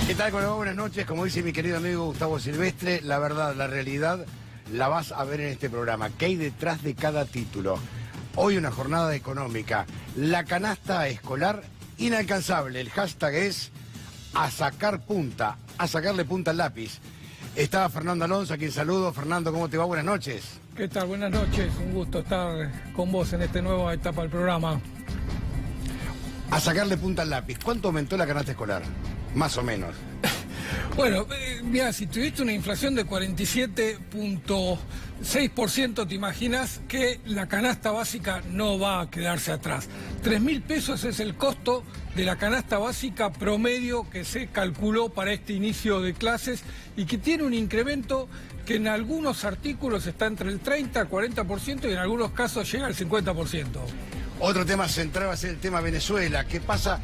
¿Qué tal? Buenas noches. Como dice mi querido amigo Gustavo Silvestre, la verdad, la realidad la vas a ver en este programa. ¿Qué hay detrás de cada título? Hoy una jornada económica. La canasta escolar inalcanzable. El hashtag es a sacar punta, a sacarle punta al lápiz. Está Fernando Alonso, a quien saludo. Fernando, ¿cómo te va? Buenas noches. ¿Qué tal? Buenas noches. Un gusto estar con vos en esta nueva etapa del programa. A sacarle punta al lápiz. ¿Cuánto aumentó la canasta escolar? Más o menos. Bueno, mira, si tuviste una inflación de 47.6%, te imaginas que la canasta básica no va a quedarse atrás. 3.000 pesos es el costo de la canasta básica promedio que se calculó para este inicio de clases y que tiene un incremento que en algunos artículos está entre el 30 al 40% y en algunos casos llega al 50%. Otro tema central va a ser el tema Venezuela. ¿Qué pasa?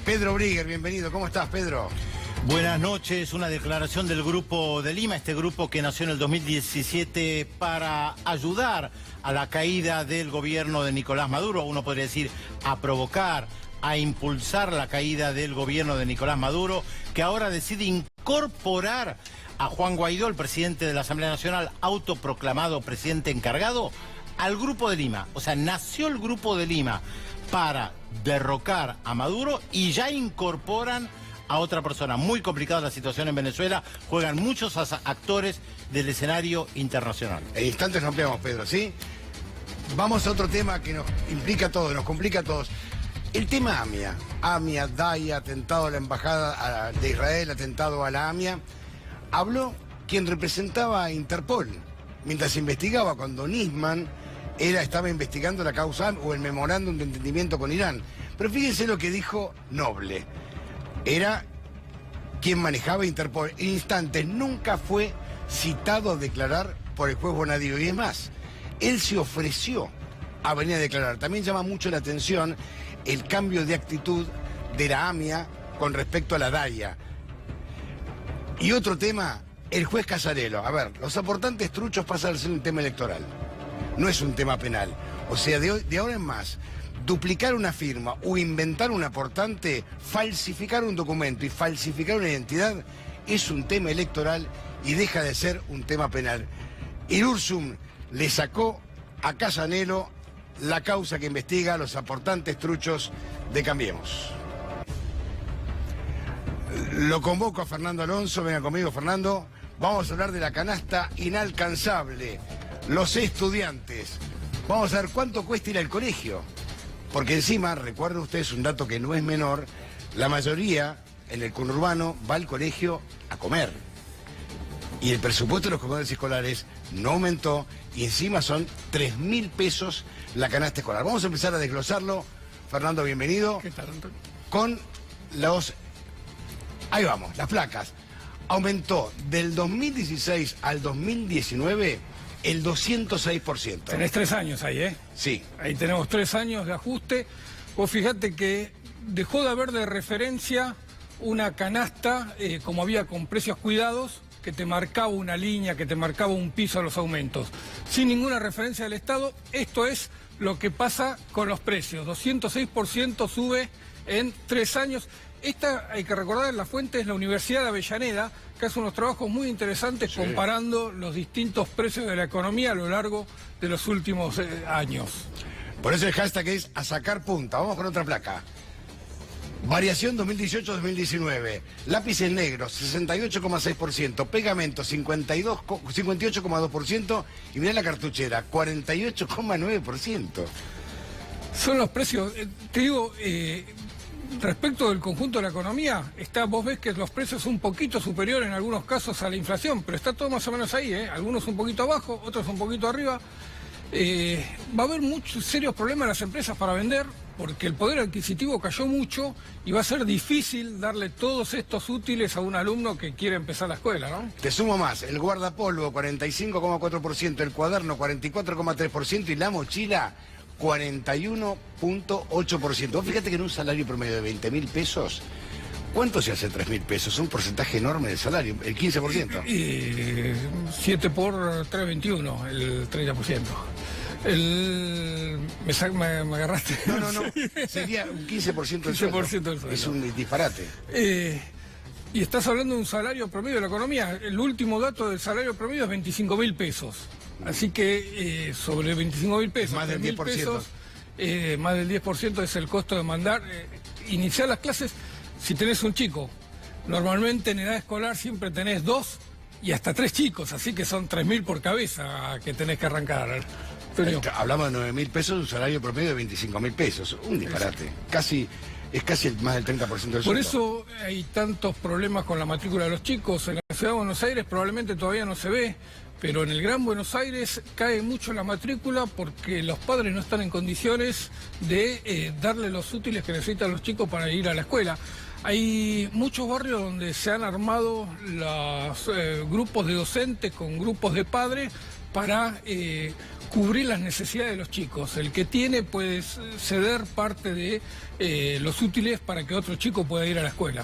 Pedro Brigger, bienvenido. ¿Cómo estás, Pedro? Buenas noches. Una declaración del Grupo de Lima, este grupo que nació en el 2017 para ayudar a la caída del gobierno de Nicolás Maduro. Uno podría decir a provocar, a impulsar la caída del gobierno de Nicolás Maduro, que ahora decide incorporar a Juan Guaidó, el presidente de la Asamblea Nacional, autoproclamado presidente encargado, al Grupo de Lima. O sea, nació el Grupo de Lima para derrocar a Maduro y ya incorporan a otra persona. Muy complicada la situación en Venezuela, juegan muchos actores del escenario internacional. En instantes nos ampliamos, Pedro, ¿sí? Vamos a otro tema que nos implica a todos, nos complica a todos. El tema AMIA. AMIA, DAIA, atentado a la embajada de Israel, atentado a la AMIA. Habló quien representaba a Interpol mientras investigaba, cuando Nisman estaba investigando la causa o el memorándum de entendimiento con Irán. Pero fíjense lo que dijo Noble. Era quien manejaba Interpol. En instantes nunca fue citado a declarar por el juez Bonadío. Y es más, él se ofreció a venir a declarar. También llama mucho la atención el cambio de actitud de la AMIA con respecto a la DAIA. Y otro tema, el juez Casarello. A ver, los aportantes truchos pasan a ser un tema electoral. No es un tema penal. O sea, de ahora en más, duplicar una firma o inventar un aportante, falsificar un documento y falsificar una identidad es un tema electoral y deja de ser un tema penal. El Ursum le sacó a Casanelo la causa que investiga a los aportantes truchos de Cambiemos. Lo convoco a Fernando Alonso, venga conmigo, Fernando. Vamos a hablar de la canasta inalcanzable. Los estudiantes. Vamos a ver cuánto cuesta ir al colegio. Porque encima, recuerden ustedes un dato que no es menor, la mayoría en el conurbano va al colegio a comer. Y el presupuesto de los comedores escolares no aumentó y encima son 3.000 pesos la canasta escolar. Vamos a empezar a desglosarlo. Fernando, bienvenido. ¿Qué tal, Antonio? Con los... Ahí vamos, las placas. Aumentó del 2016 al 2019 el 206%. Tenés 3 años ahí, ¿eh? Sí. Ahí tenemos 3 años de ajuste. Vos fíjate que dejó de haber de referencia una canasta, como había con precios cuidados, que te marcaba una línea, que te marcaba un piso a los aumentos. Sin ninguna referencia del Estado, esto es lo que pasa con los precios. 206% sube en 3 años. Esta, hay que recordar, la fuente es la Universidad de Avellaneda, que hace unos trabajos muy interesantes comparando los distintos precios de la economía a lo largo de los últimos años. Por eso el hashtag es a sacar punta. Vamos con otra placa. Variación 2018-2019. Lápices negros, 68,6%. Pegamento, 58,2%. Y mirá la cartuchera, 48,9%. Son los precios, te digo... Respecto del conjunto de la economía, vos ves que los precios son un poquito superiores en algunos casos a la inflación, pero está todo más o menos ahí, ¿eh? Algunos un poquito abajo, otros un poquito arriba. Va a haber muchos serios problemas en las empresas para vender, porque el poder adquisitivo cayó mucho y va a ser difícil darle todos estos útiles a un alumno que quiere empezar la escuela, ¿no? Te sumo más, el guardapolvo 45,4%, el cuaderno 44,3% y la mochila 41,8%. Vos fíjate que en un salario promedio de 20.000 pesos, ¿cuánto se hace 3.000 pesos? Un porcentaje enorme del salario, el 15%. 7 por 3,21, el 30%. Me agarraste. No. Sería un 15% del sueldo. 15% del sueldo. Es un disparate. Y estás hablando de un salario promedio de la economía. El último dato del salario promedio es 25.000 pesos. Así que sobre 25.000 pesos, más del 10%. Pesos, más del 10% es el costo de mandar. Iniciar las clases, si tenés un chico, normalmente en edad escolar siempre tenés 2 y hasta 3 chicos, así que son 3.000 por cabeza que tenés que arrancar. Hablamos de 9.000 pesos, un salario promedio de 25.000 pesos. Un disparate. Es casi más del 30% del sueldo. Por eso hay tantos problemas con la matrícula de los chicos. En la ciudad de Buenos Aires probablemente todavía no se ve, pero en el Gran Buenos Aires cae mucho la matrícula porque los padres no están en condiciones de darle los útiles que necesitan los chicos para ir a la escuela. Hay muchos barrios donde se han armado los grupos de docentes con grupos de padres para cubrir las necesidades de los chicos. El que tiene puede ceder parte de los útiles para que otro chico pueda ir a la escuela.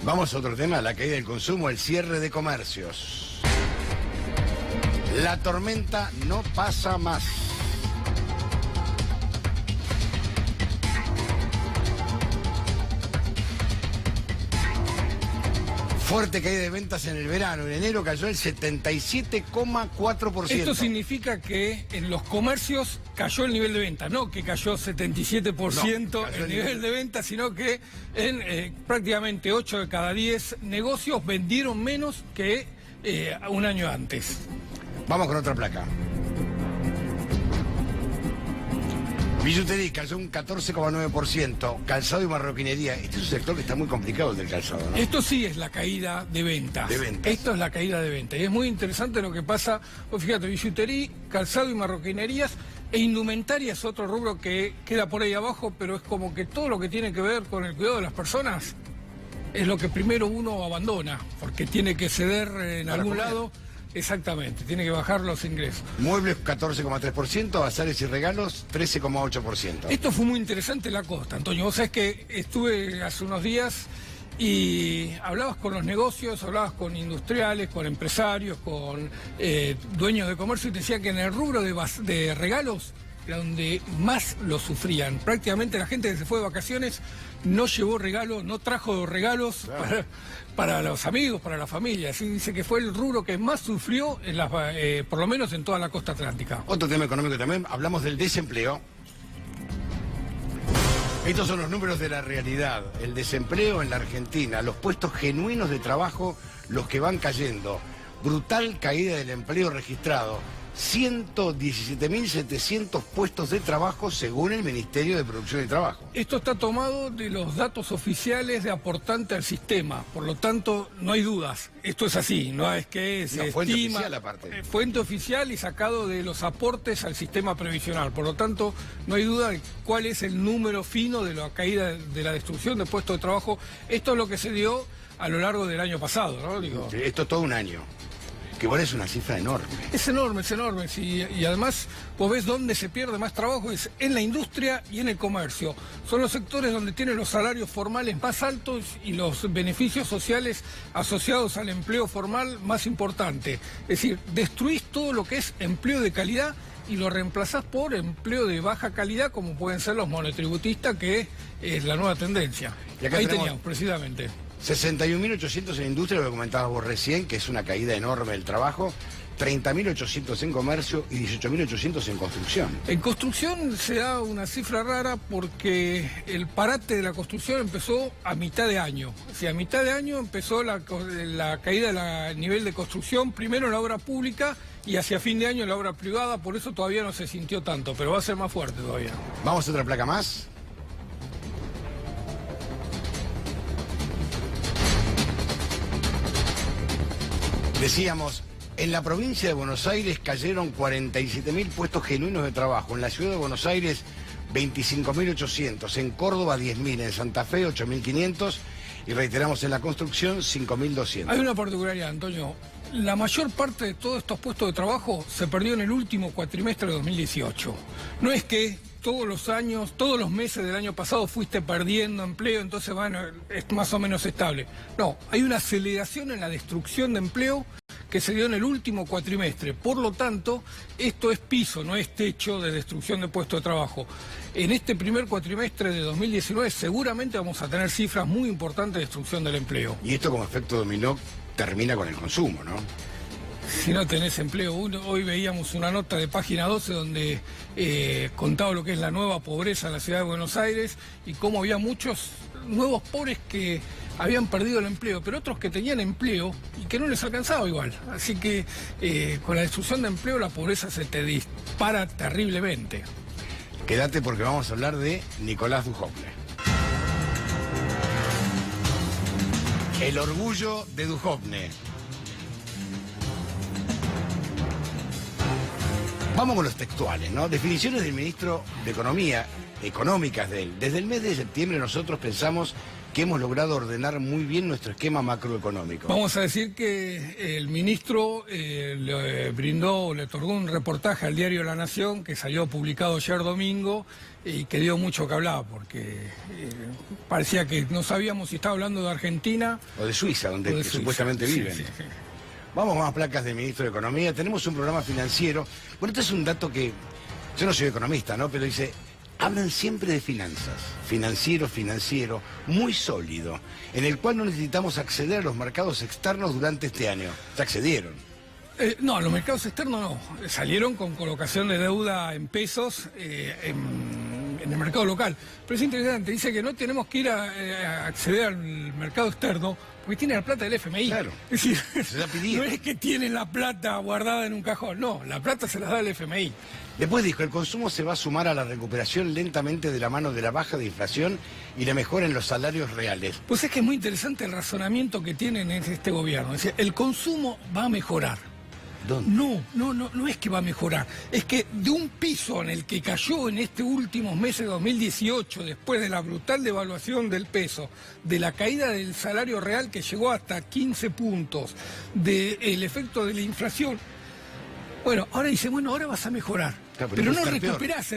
Vamos a otro tema, la caída del consumo, el cierre de comercios. La tormenta no pasa más. Fuerte caída de ventas en el verano. En enero cayó el 77,4%. Esto significa que en los comercios cayó el nivel de venta, no que cayó 77% el nivel de venta, sino que en prácticamente 8 de cada 10 negocios vendieron menos que un año antes. Vamos con otra placa. Billutería cayó un 14,9%, calzado y marroquinería. Este es un sector que está muy complicado, el del calzado, ¿no? Esto sí es la caída de ventas. Esto es la caída de ventas. Y es muy interesante lo que pasa. Pues fíjate, billutería, calzado y marroquinerías e indumentaria es otro rubro que queda por ahí abajo, pero es como que todo lo que tiene que ver con el cuidado de las personas es lo que primero uno abandona, porque tiene que ceder en algún lado. Exactamente, tiene que bajar los ingresos. Muebles 14,3%, bazares y regalos 13,8%. Esto fue muy interesante en la costa, Antonio. Vos sabés que estuve hace unos días y hablabas con los negocios, hablabas con industriales, con empresarios, con dueños de comercio y te decían que en el rubro de regalos era donde más lo sufrían. Prácticamente la gente que se fue de vacaciones no llevó regalos, no trajo regalos, claro, para los amigos, para la familia. Así dice que fue el rubro que más sufrió, por lo menos en toda la costa atlántica. Otro tema económico también, hablamos del desempleo. Estos son los números de la realidad. El desempleo en la Argentina, los puestos genuinos de trabajo, los que van cayendo. Brutal caída del empleo registrado. 117.700 puestos de trabajo según el Ministerio de Producción y Trabajo. Esto está tomado de los datos oficiales de aportante al sistema, por lo tanto no hay dudas. Esto es así, no es que se fuente estima, oficial aparte. Fuente oficial y sacado de los aportes al sistema previsional, por lo tanto no hay duda de cuál es el número fino de la caída, de la destrucción de puestos de trabajo. Esto es lo que se dio a lo largo del año pasado, ¿no? Digo, esto es todo un año. Que igual es una cifra enorme. Es enorme, es enorme. Sí, y además, vos ves dónde se pierde más trabajo, es en la industria y en el comercio. Son los sectores donde tienen los salarios formales más altos y los beneficios sociales asociados al empleo formal más importantes. Es decir, destruís todo lo que es empleo de calidad y lo reemplazás por empleo de baja calidad, como pueden ser los monotributistas, que es la nueva tendencia. Y acá ahí tenemos... teníamos, precisamente. 61.800 en industria, lo que comentabas vos recién, que es una caída enorme del trabajo, 30.800 en comercio y 18.800 en construcción. En construcción se da una cifra rara porque el parate de la construcción empezó a mitad de año. O sea, a mitad de año empezó la caída del nivel de construcción, primero en la obra pública y hacia fin de año en la obra privada, por eso todavía no se sintió tanto, pero va a ser más fuerte todavía. Vamos a otra placa más. Decíamos, en la provincia de Buenos Aires cayeron 47.000 puestos genuinos de trabajo. En la ciudad de Buenos Aires, 25.800. En Córdoba, 10.000. En Santa Fe, 8.500. Y reiteramos, en la construcción, 5.200. Hay una particularidad, Antonio. La mayor parte de todos estos puestos de trabajo se perdió en el último cuatrimestre de 2018. No es que todos los años, todos los meses del año pasado fuiste perdiendo empleo, entonces bueno, es más o menos estable. No, hay una aceleración en la destrucción de empleo que se dio en el último cuatrimestre. Por lo tanto, esto es piso, no es techo de destrucción de puestos de trabajo. En este primer cuatrimestre de 2019 seguramente vamos a tener cifras muy importantes de destrucción del empleo. Y esto como efecto dominó termina con el consumo, ¿no? Si no tenés empleo, hoy veíamos una nota de página 12 donde contaba lo que es la nueva pobreza en la ciudad de Buenos Aires y cómo había muchos nuevos pobres que habían perdido el empleo, pero otros que tenían empleo y que no les alcanzaba igual. Así que con la destrucción de empleo la pobreza se te dispara terriblemente. Quédate porque vamos a hablar de Nicolás Dujovne. El orgullo de Dujovne. Vamos con los textuales, ¿no? Definiciones del ministro de Economía, económicas de él. Desde el mes de septiembre nosotros pensamos que hemos logrado ordenar muy bien nuestro esquema macroeconómico. Vamos a decir que el ministro le otorgó un reportaje al diario La Nación que salió publicado ayer domingo y que dio mucho que hablar porque parecía que no sabíamos si estaba hablando de Argentina o de Suiza, donde supuestamente viven. Sí. Vamos con más placas del ministro de Economía. Tenemos un programa financiero. Bueno, este es un dato que yo no soy economista, ¿no? Pero dice, hablan siempre de finanzas, financiero, muy sólido, en el cual no necesitamos acceder a los mercados externos durante este año. Ya accedieron. No, los mercados externos no. Salieron con colocación de deuda en pesos en el mercado local. Pero es interesante, dice que no tenemos que ir a acceder al mercado externo porque tienen la plata del FMI. Claro, es decir, se la pidieron. No es que tienen la plata guardada en un cajón, no, la plata se las da el FMI. Después dijo, el consumo se va a sumar a la recuperación lentamente de la mano de la baja de inflación y la mejora en los salarios reales. Pues es que es muy interesante el razonamiento que tienen en este gobierno. Es decir, el consumo va a mejorar. ¿Dónde? No es que va a mejorar. Es que de un piso en el que cayó en este últimos meses de 2018, después de la brutal devaluación del peso, de la caída del salario real que llegó hasta 15 puntos, del efecto de la inflación. Bueno, ahora dice, ahora vas a mejorar. Claro, pero no recuperás,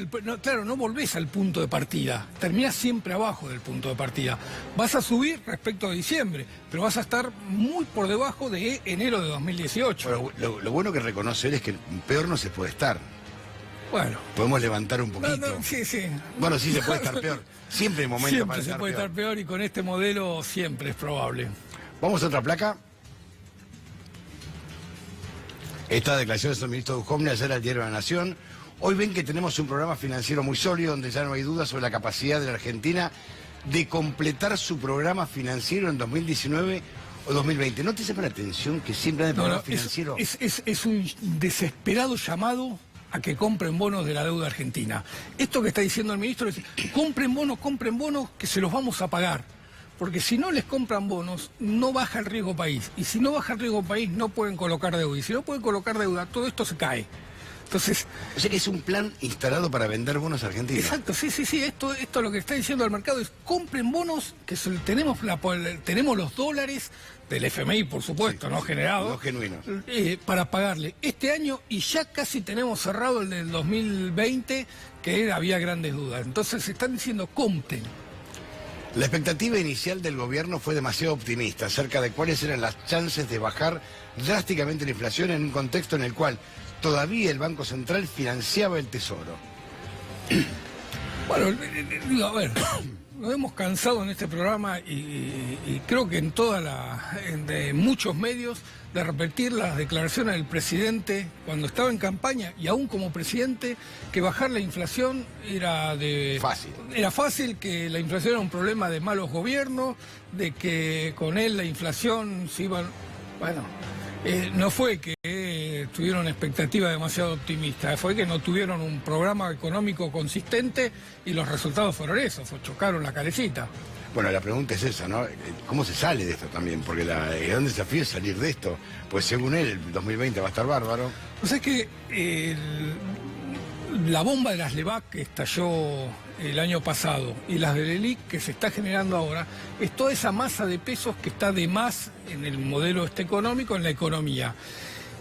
no volvés al punto de partida. Terminás siempre abajo del punto de partida. Vas a subir respecto a diciembre, pero vas a estar muy por debajo de enero de 2018. Bueno, lo bueno que reconoce él es que peor no se puede estar. Bueno. Podemos levantar un poquito. Sí. Bueno, sí se puede estar peor. Siempre hay momentos para estar peor. Siempre se puede estar peor y con este modelo siempre es probable. Vamos a otra placa. Esta declaración del ministro Dujovne ayer al diario La Nación. Hoy ven que tenemos un programa financiero muy sólido donde ya no hay duda sobre la capacidad de la Argentina de completar su programa financiero en 2019 o 2020. ¿No te llama la atención que siempre hay programa financiero? Es un desesperado llamado a que compren bonos de la deuda argentina. Esto que está diciendo el ministro es, compren bonos, que se los vamos a pagar. Porque si no les compran bonos, no baja el riesgo país. Y si no baja el riesgo país, no pueden colocar deuda. Y si no pueden colocar deuda, todo esto se cae. Entonces, o sea que es un plan instalado para vender bonos argentinos. Exacto, sí. Esto lo que está diciendo el mercado es compren bonos, que tenemos los dólares del FMI, por supuesto, sí, no generados. Los genuinos. Para pagarle este año y ya casi tenemos cerrado el del 2020, que había grandes dudas. Entonces están diciendo compren. La expectativa inicial del gobierno fue demasiado optimista acerca de cuáles eran las chances de bajar drásticamente la inflación en un contexto en el cual todavía el Banco Central financiaba el Tesoro. Bueno, a ver, nos hemos cansado en este programa y creo que en muchos medios de repetir las declaraciones del presidente cuando estaba en campaña y aún como presidente, que bajar la inflación era fácil. Era fácil, que la inflación era un problema de malos gobiernos, de que con él la inflación se iba... Bueno, no fue que tuvieron expectativa demasiado optimista, fue que no tuvieron un programa económico consistente y los resultados fueron esos, chocaron la carecita. Bueno, la pregunta es esa, ¿no? ¿Cómo se sale de esto también? Porque el gran desafío es salir de esto. Pues según él, el 2020 va a estar bárbaro. O sea, es que la bomba de las LEVAC que estalló el año pasado y las del ELIC que se está generando ahora, es toda esa masa de pesos que está de más en el modelo económico, en la economía.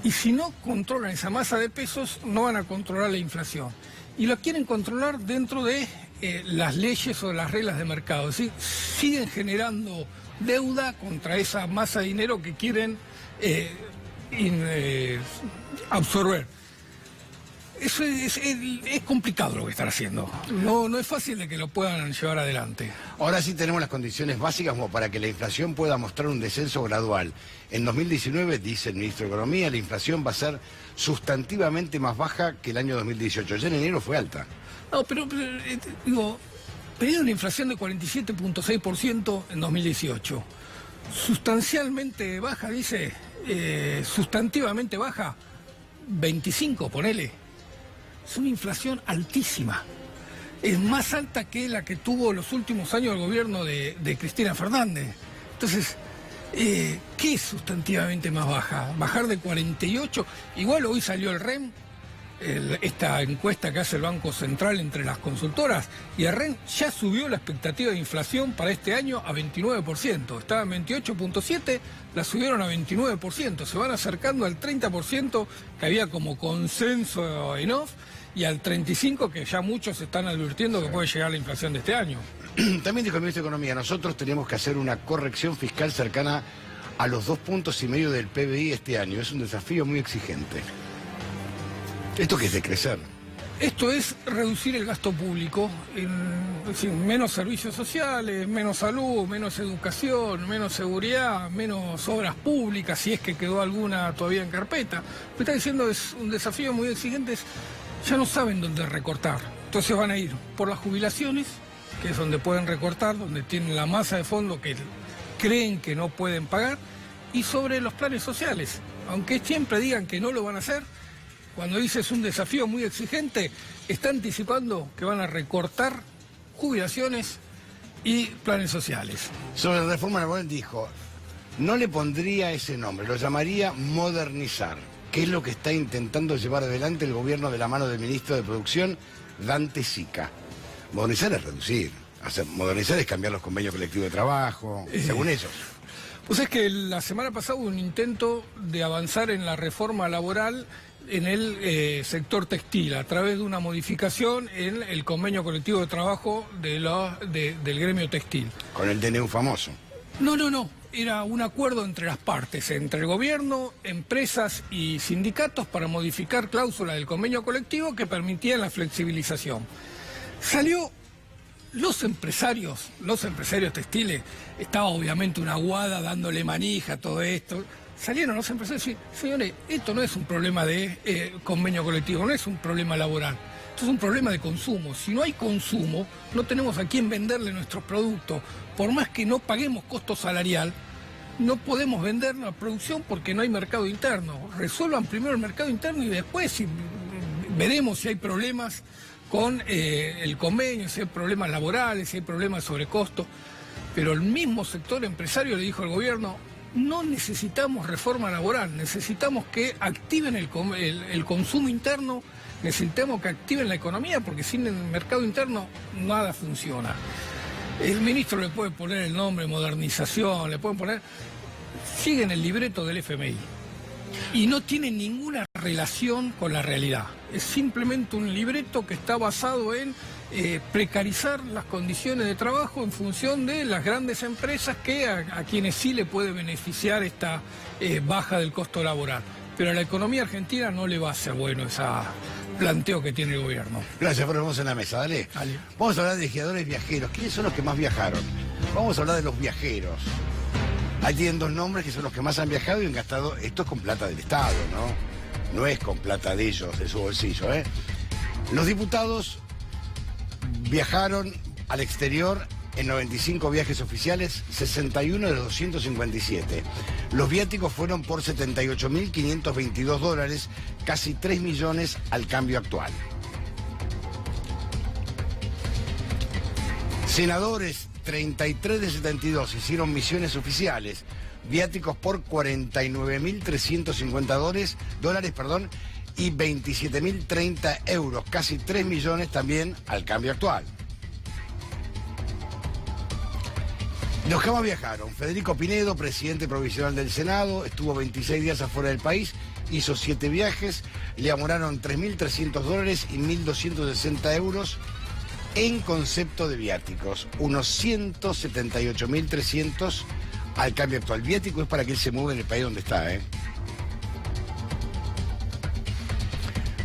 Y si no controlan esa masa de pesos, no van a controlar la inflación. Y lo quieren controlar dentro de las leyes o las reglas de mercado. Es decir, siguen generando deuda contra esa masa de dinero que quieren absorber. Eso es complicado lo que están haciendo. No es fácil de que lo puedan llevar adelante. Ahora sí tenemos las condiciones básicas como para que la inflación pueda mostrar un descenso gradual. En 2019, dice el ministro de Economía, la inflación va a ser sustantivamente más baja que el año 2018. Ya en enero fue alta. No, pero digo, tenía una inflación de 47.6% en 2018. Sustancialmente baja, dice, sustantivamente baja, 25, ponele. Es una inflación altísima. Es más alta que la que tuvo los últimos años el gobierno de Cristina Fernández. Entonces, ¿qué es sustantivamente más baja? Bajar de 48. Igual hoy salió el REM, esta encuesta que hace el Banco Central entre las consultoras, y el REM ya subió la expectativa de inflación para este año a 29%. Estaba en 28.7%, la subieron a 29%. Se van acercando al 30% que había como consenso en off, y al 35% que ya muchos están advirtiendo que puede llegar la inflación de este año. También dijo el ministro de Economía, nosotros tenemos que hacer una corrección fiscal cercana a los 2,5 puntos del PBI este año. Es un desafío muy exigente. ¿Esto qué es decrecer? Esto es reducir el gasto público, es decir, menos servicios sociales, menos salud, menos educación, menos seguridad, menos obras públicas, si es que quedó alguna todavía en carpeta. Lo que está diciendo es un desafío muy exigente, ya no saben dónde recortar. Entonces van a ir por las jubilaciones, que es donde pueden recortar, donde tienen la masa de fondo que creen que no pueden pagar, y sobre los planes sociales. Aunque siempre digan que no lo van a hacer, cuando dice es un desafío muy exigente, está anticipando que van a recortar jubilaciones y planes sociales. Sobre la reforma laboral dijo, no le pondría ese nombre, lo llamaría modernizar, que es lo que está intentando llevar adelante el gobierno de la mano del ministro de Producción, Dante Sica. Modernizar es reducir, modernizar es cambiar los convenios colectivos de trabajo, según ellos. Pues es que la semana pasada hubo un intento de avanzar en la reforma laboral en el sector textil, a través de una modificación en el convenio colectivo de trabajo del gremio textil. Con el DNU famoso. No. Era un acuerdo entre las partes, entre el gobierno, empresas y sindicatos para modificar cláusulas del convenio colectivo que permitían la flexibilización. Salió los empresarios textiles, estaba obviamente una aguada dándole manija a todo esto. Salieron los empresarios y decían, señores, esto no es un problema de convenio colectivo, no es un problema laboral, esto es un problema de consumo. Si no hay consumo, no tenemos a quién venderle nuestros productos. Por más que no paguemos costo salarial, no podemos vender la producción porque no hay mercado interno. Resuelvan primero el mercado interno y después veremos si hay problemas con el convenio, si hay problemas laborales, si hay problemas sobre costo. Pero el mismo sector empresario le dijo al gobierno, no necesitamos reforma laboral, necesitamos que activen el consumo interno, necesitamos que activen la economía, porque sin el mercado interno nada funciona. El ministro le puede poner el nombre modernización, le pueden poner... Siguen el libreto del FMI y no tiene ninguna relación con la realidad. Es simplemente un libreto que está basado en precarizar las condiciones de trabajo en función de las grandes empresas que a quienes sí le puede beneficiar esta baja del costo laboral. Pero a la economía argentina no le va a ser bueno ese planteo que tiene el gobierno. Gracias, pero vamos en la mesa, dale. Vamos a hablar de legisladores viajeros. ¿Quiénes son los que más viajaron? Vamos a hablar de los viajeros. Ahí tienen dos nombres que son los que más han viajado y han gastado. Esto es con plata del Estado, ¿no? No es con plata de ellos, de su bolsillo, ¿eh? Los diputados viajaron al exterior en 95 viajes oficiales, 61 de los 257. Los viáticos fueron por $78.522, casi 3 millones al cambio actual. Senadores, 33 de 72 hicieron misiones oficiales, viáticos por $49.350 y 27.030 euros, casi 3 millones también al cambio actual. Los que más viajaron, Federico Pinedo, presidente provisional del Senado, estuvo 26 días afuera del país, hizo 7 viajes, le amoraron $3.300 y 1.260 euros en concepto de viáticos, unos 178.300 al cambio actual. Viático es para que él se mueva en el país donde está, ¿eh?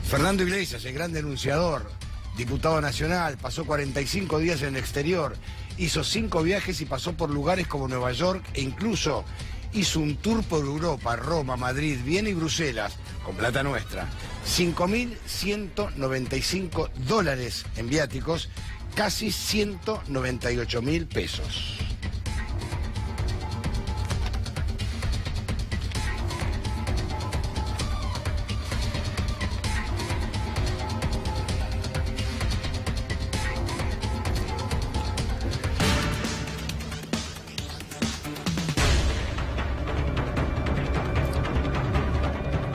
Fernando Iglesias, el gran denunciador, diputado nacional, pasó 45 días en el exterior, hizo 5 viajes y pasó por lugares como Nueva York e incluso hizo un tour por Europa, Roma, Madrid, Viena y Bruselas, con plata nuestra. 5.195 dólares en viáticos, casi 198.000 pesos.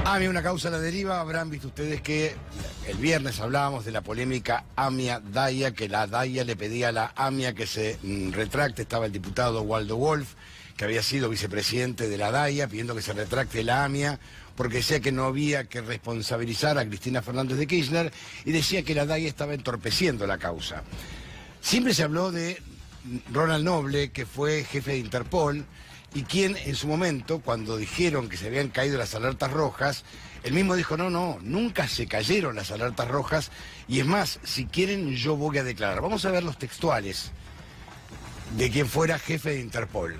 AMIA, una causa a la deriva. Habrán visto ustedes que el viernes hablábamos de la polémica AMIA-Daya, que la Daya le pedía a la AMIA que se retracte. Estaba el diputado Waldo Wolf, que había sido vicepresidente de la Daya, pidiendo que se retracte la AMIA, porque decía que no había que responsabilizar a Cristina Fernández de Kirchner y decía que la Daya estaba entorpeciendo la causa. Siempre se habló de Ronald Noble, que fue jefe de Interpol, y quien en su momento, cuando dijeron que se habían caído las alertas rojas, él mismo dijo, no, nunca se cayeron las alertas rojas, y es más, si quieren yo voy a declarar. Vamos a ver los textuales de quien fuera jefe de Interpol.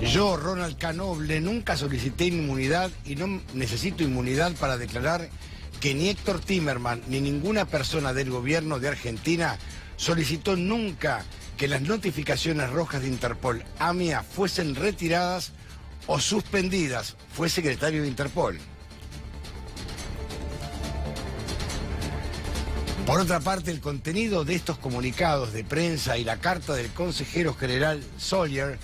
Yo, Ronald K. Noble, nunca solicité inmunidad y no necesito inmunidad para declarar que ni Héctor Timerman ni ninguna persona del gobierno de Argentina solicitó nunca que las notificaciones rojas de Interpol AMIA fuesen retiradas o suspendidas. Fue secretario de Interpol. Por otra parte, el contenido de estos comunicados de prensa y la carta del consejero general Sawyer,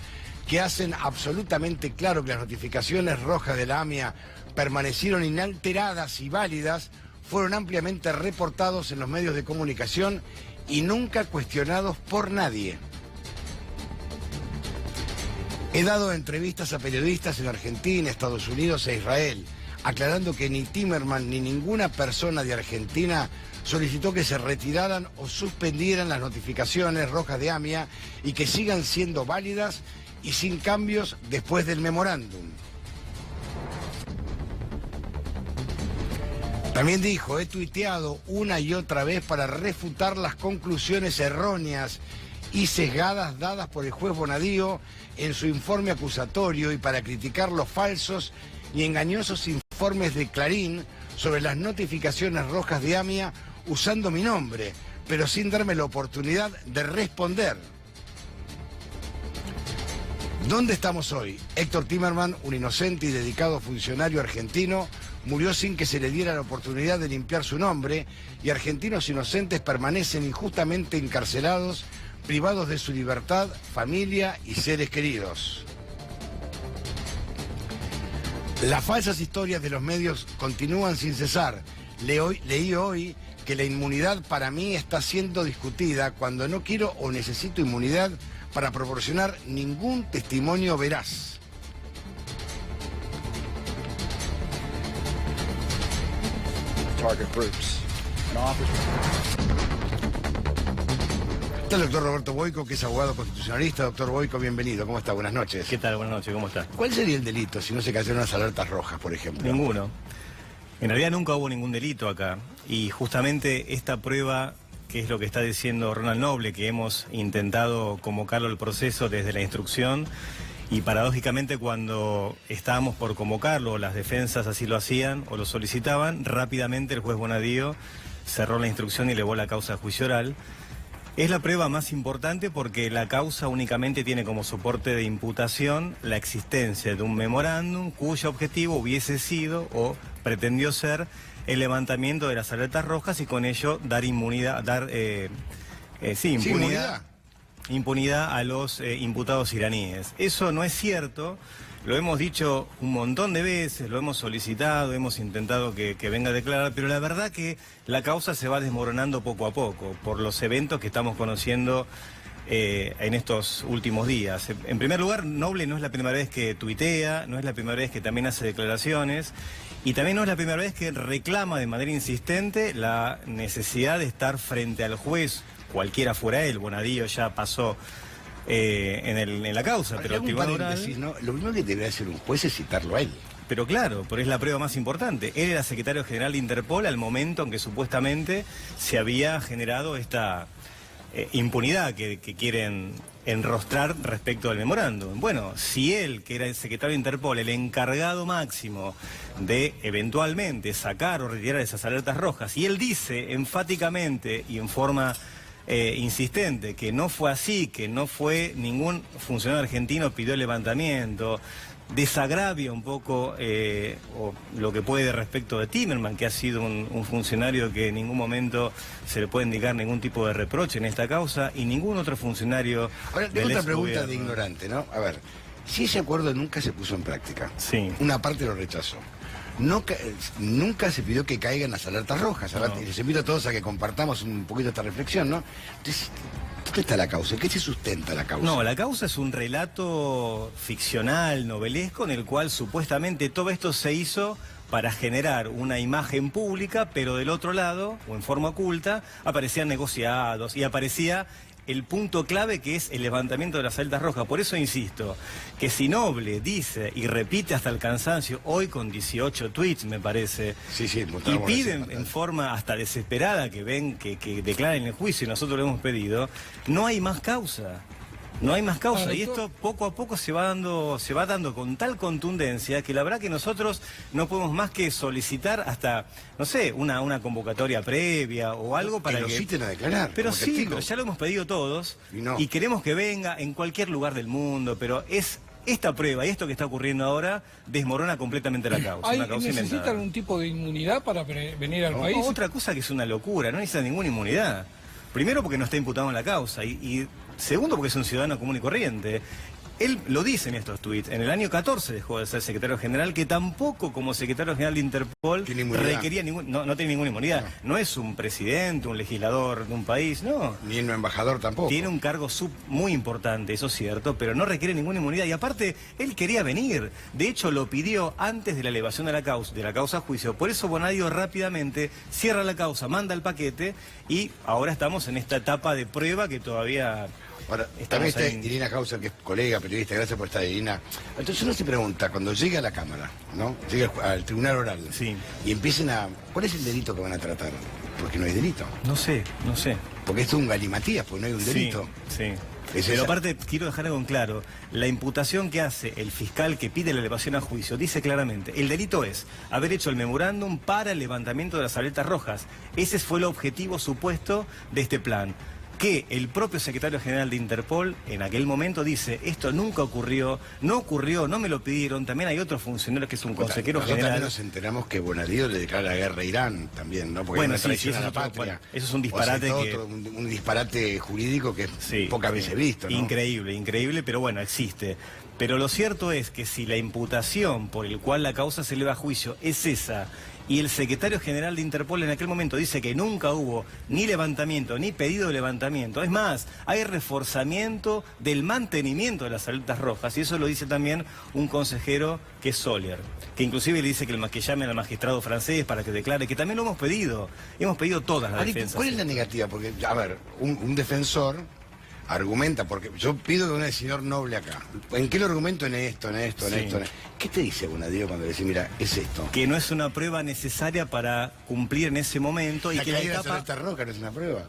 que hacen absolutamente claro que las notificaciones rojas de la AMIA permanecieron inalteradas y válidas, fueron ampliamente reportados en los medios de comunicación y nunca cuestionados por nadie. He dado entrevistas a periodistas en Argentina, Estados Unidos e Israel, aclarando que ni Timerman ni ninguna persona de Argentina solicitó que se retiraran o suspendieran las notificaciones rojas de AMIA y que sigan siendo válidas y sin cambios después del memorándum. También dijo, he tuiteado una y otra vez para refutar las conclusiones erróneas y sesgadas dadas por el juez Bonadío en su informe acusatorio y para criticar los falsos y engañosos informes de Clarín sobre las notificaciones rojas de AMIA usando mi nombre, pero sin darme la oportunidad de responder. ¿Dónde estamos hoy? Héctor Timerman, un inocente y dedicado funcionario argentino, murió sin que se le diera la oportunidad de limpiar su nombre y argentinos inocentes permanecen injustamente encarcelados, privados de su libertad, familia y seres queridos. Las falsas historias de los medios continúan sin cesar. Leí hoy que la inmunidad para mí está siendo discutida cuando no quiero o necesito inmunidad para proporcionar ningún testimonio veraz. Target groups. Está el doctor Roberto Boico, que es abogado constitucionalista. Doctor Boico, bienvenido. ¿Cómo está? Buenas noches. ¿Qué tal? Buenas noches, ¿cómo está? ¿Cuál sería el delito si no se cayeron las alertas rojas, por ejemplo? Ninguno. En realidad nunca hubo ningún delito acá. Y justamente esta prueba, que es lo que está diciendo Ronald Noble, que hemos intentado convocarlo al proceso desde la instrucción, y paradójicamente cuando estábamos por convocarlo, las defensas así lo hacían o lo solicitaban, rápidamente el juez Bonadío cerró la instrucción y elevó la causa a juicio oral. Es la prueba más importante porque la causa únicamente tiene como soporte de imputación la existencia de un memorándum cuyo objetivo hubiese sido o pretendió ser el levantamiento de las alertas rojas y con ello dar inmunidad, impunidad a los imputados iraníes. Eso no es cierto, lo hemos dicho un montón de veces, lo hemos solicitado, hemos intentado que venga a declarar, pero la verdad que la causa se va desmoronando poco a poco por los eventos que estamos conociendo en estos últimos días. En primer lugar, Noble no es la primera vez que tuitea, no es la primera vez que también hace declaraciones y también no es la primera vez que reclama de manera insistente la necesidad de estar frente al juez, cualquiera fuera él. Bonadío ya pasó en la causa, pero el tribunal... ¿no? Lo primero que debería hacer un juez es citarlo a él. Pero claro, pero es la prueba más importante. Él era secretario general de Interpol al momento en que supuestamente se había generado esta impunidad que quieren enrostrar respecto al memorándum. Bueno, si él, que era el secretario de Interpol, el encargado máximo de eventualmente sacar o retirar esas alertas rojas, y él dice enfáticamente y en forma insistente que no fue así, que no fue ningún funcionario argentino pidió el levantamiento, desagravia un poco o lo que puede respecto de Timerman, que ha sido un funcionario que en ningún momento se le puede indicar ningún tipo de reproche en esta causa, y ningún otro funcionario. Ahora, tengo otra pregunta de ignorante, ¿no? A ver, si ese acuerdo nunca se puso en práctica, sí, una parte lo rechazó. Nunca se pidió que caigan las alertas rojas. Ahora les invito a todos a que compartamos un poquito esta reflexión, ¿no? Entonces, ¿dónde está la causa? ¿En qué se sustenta la causa? No, la causa es un relato ficcional, novelesco, en el cual supuestamente todo esto se hizo para generar una imagen pública, pero del otro lado, o en forma oculta, aparecían negociados y aparecía el punto clave, que es el levantamiento de las alertas rojas. Por eso insisto, que si Noble dice y repite hasta el cansancio, hoy con 18 tweets me parece, sí, y piden en forma hasta desesperada que declaren el juicio, y nosotros lo hemos pedido, no hay más causa. No hay más causa, y esto poco a poco se va dando con tal contundencia que la verdad que nosotros no podemos más que solicitar hasta, no sé, una convocatoria previa o algo para que lo citen a declarar. Pero sí, pero ya lo hemos pedido todos y queremos que venga en cualquier lugar del mundo, pero es esta prueba y esto que está ocurriendo ahora desmorona completamente la causa. ¿Necesita algún tipo de inmunidad para venir al país? Otra cosa que es una locura, no necesita ninguna inmunidad. Primero porque no está imputado en la causa y segundo porque es un ciudadano común y corriente. Él lo dice en estos tuits. En el año 14 dejó de ser secretario general, que tampoco como secretario general de Interpol requería no tiene ninguna inmunidad. No es un presidente, un legislador de un país, no. Ni un embajador tampoco. Tiene un cargo muy importante, eso es cierto, pero no requiere ninguna inmunidad. Y aparte, él quería venir. De hecho, lo pidió antes de la elevación de la causa a juicio. Por eso Bonadio rápidamente cierra la causa, manda el paquete y ahora estamos en esta etapa de prueba que todavía... Ahora, también está Irina Hauser, que es colega, periodista, gracias por estar, Irina. Entonces uno se pregunta, cuando llega a la Cámara, ¿no? Llega al tribunal oral, sí, y empiecen a... ¿Cuál es el delito que van a tratar? Porque no hay delito. No sé. Porque esto es un galimatías, porque no hay un delito. Sí. Pero aparte, quiero dejar algo en claro, la imputación que hace el fiscal que pide la elevación a juicio dice claramente, el delito es haber hecho el memorándum para el levantamiento de las alertas rojas. Ese fue el objetivo supuesto de este plan. Que el propio secretario general de Interpol en aquel momento dice, esto nunca ocurrió, no me lo pidieron, también hay otros funcionarios que es un consejero general. Nosotros también nos enteramos que Bonadio le declara la guerra a Irán también, ¿no? Porque bueno, sí, eso a la patria. Eso es un disparate un disparate jurídico que es pocas veces visto, ¿no? Increíble, pero bueno, existe. Pero lo cierto es que si la imputación por el cual la causa se eleva a juicio es esa, y el secretario general de Interpol en aquel momento dice que nunca hubo ni levantamiento, ni pedido de levantamiento. Es más, hay reforzamiento del mantenimiento de las alertas rojas, y eso lo dice también un consejero que es Solier, que inclusive le dice que llamen al magistrado francés para que declare, que también lo hemos pedido todas las defensas. ¿Cuál es la negativa? Porque, a ver, un defensor argumenta, porque yo pido que el señor Noble acá. ¿En qué lo argumento? En esto. ¿Qué te dice Bonadio cuando le dice, mira, es esto? Que no es una prueba necesaria para cumplir en ese momento. La y que caída de la alerta roja no es una prueba.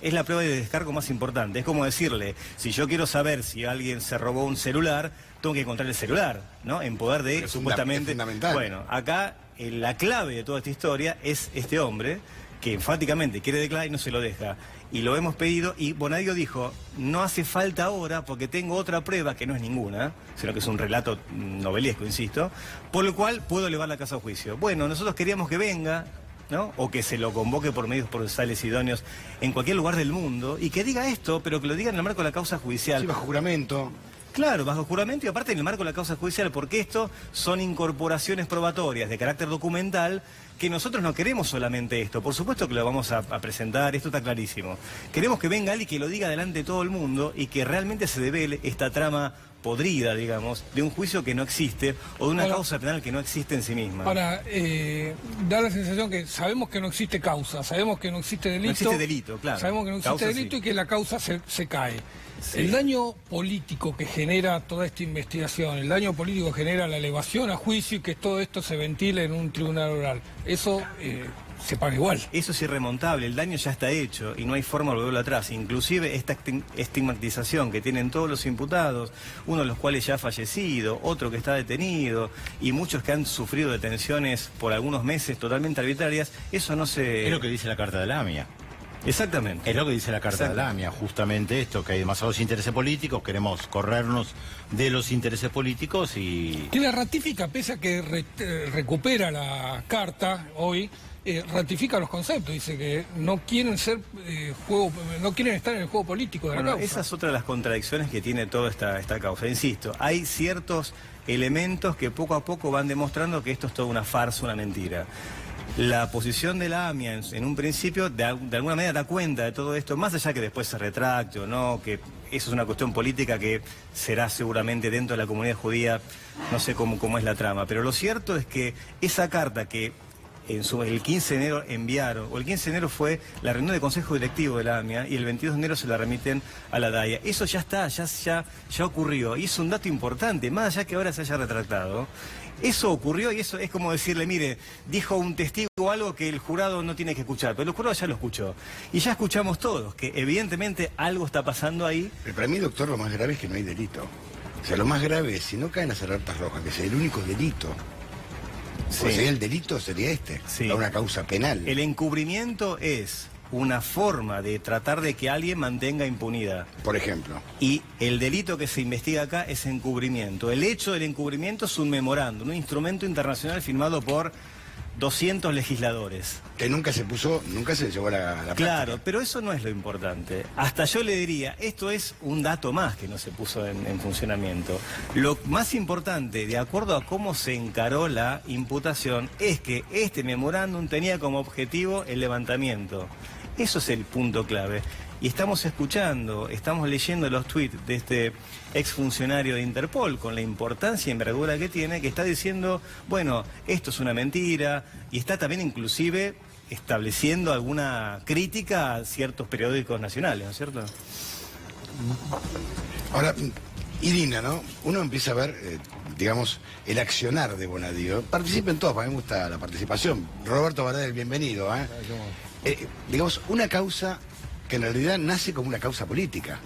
Es la prueba de descargo más importante. Es como decirle, si yo quiero saber si alguien se robó un celular, tengo que encontrar el celular, ¿no? En poder de, supuestamente... Es fundamental. Bueno, acá la clave de toda esta historia es este hombre que enfáticamente quiere declarar y no se lo deja. Y lo hemos pedido y Bonadio dijo, no hace falta ahora porque tengo otra prueba que no es ninguna, sino que es un relato novelesco, insisto, por lo cual puedo elevar la causa a juicio. Bueno, nosotros queríamos que venga, ¿no? O que se lo convoque por medios procesales idóneos en cualquier lugar del mundo y que diga esto, pero que lo diga en el marco de la causa judicial. Sí, bajo juramento. Claro, bajo juramento y aparte en el marco de la causa judicial, porque esto son incorporaciones probatorias de carácter documental que nosotros no queremos solamente esto. Por supuesto que lo vamos a presentar, esto está clarísimo. Queremos que venga alguien que lo diga delante de todo el mundo y que realmente se devele esta trama podrida, digamos, de un juicio que no existe o de una causa penal que no existe en sí misma. Ahora, da la sensación que sabemos que no existe causa, sabemos que no existe delito. No existe delito, claro. Sabemos que no existe delito y que la causa se cae. Sí. El daño político que genera toda esta investigación, el daño político que genera la elevación a juicio y que todo esto se ventile en un tribunal oral, eso se paga igual. Eso es irremontable, el daño ya está hecho y no hay forma de volverlo atrás. Inclusive esta estigmatización que tienen todos los imputados, uno de los cuales ya ha fallecido, otro que está detenido y muchos que han sufrido detenciones por algunos meses totalmente arbitrarias, eso no se... Es lo que dice la Carta de la AMIA. Exactamente. Es lo que dice la Carta de la AMIA, justamente esto, que hay demasiados intereses políticos, queremos corrernos de los intereses políticos y... Que la ratifica, pese a que recupera la carta hoy, ratifica los conceptos, dice que no quieren ser no quieren estar en el juego político de la causa. Esa es otra de las contradicciones que tiene toda esta causa. Insisto, hay ciertos elementos que poco a poco van demostrando que esto es toda una farsa, una mentira. La posición de la AMIA en un principio de alguna manera da cuenta de todo esto, más allá que después se retracte o no, que eso es una cuestión política que será seguramente dentro de la comunidad judía, no sé cómo es la trama, pero lo cierto es que esa carta que el 15 de enero enviaron, o el 15 de enero fue la reunión de consejo directivo de la AMIA y el 22 de enero se la remiten a la DAIA. Eso ya está, ya ocurrió y es un dato importante, más allá que ahora se haya retractado. Eso ocurrió y eso es como decirle, mire, dijo un testigo algo que el jurado no tiene que escuchar, pero el jurado ya lo escuchó. Y ya escuchamos todos que evidentemente algo está pasando ahí. Pero para mí, doctor, lo más grave es que no hay delito. O sea, lo más grave es si no caen las alertas rojas, que es el único delito. Sí. Pues el delito sería Sí. una causa penal. El encubrimiento es una forma de tratar de que alguien mantenga impunidad. Por ejemplo. Y el delito que se investiga acá es encubrimiento. El hecho del encubrimiento es un memorándum, un instrumento internacional firmado por 200 legisladores. Que nunca se llevó a la práctica. Claro, pero eso no es lo importante. Hasta yo le diría, esto es un dato más que no se puso en funcionamiento. Lo más importante, de acuerdo a cómo se encaró la imputación, es que este memorándum tenía como objetivo el levantamiento. Eso es el punto clave. Y estamos escuchando, estamos leyendo los tweets de este exfuncionario de Interpol con la importancia y envergadura que tiene, que está diciendo, bueno, esto es una mentira, y está también inclusive estableciendo alguna crítica a ciertos periódicos nacionales, ¿no es cierto? Ahora, Irina, ¿no? Uno empieza a ver, digamos, el accionar de Bonadío. Participen todos, a mí me gusta la participación. Roberto Bardel, bienvenido. Digamos, una causa que en realidad nace como una causa política.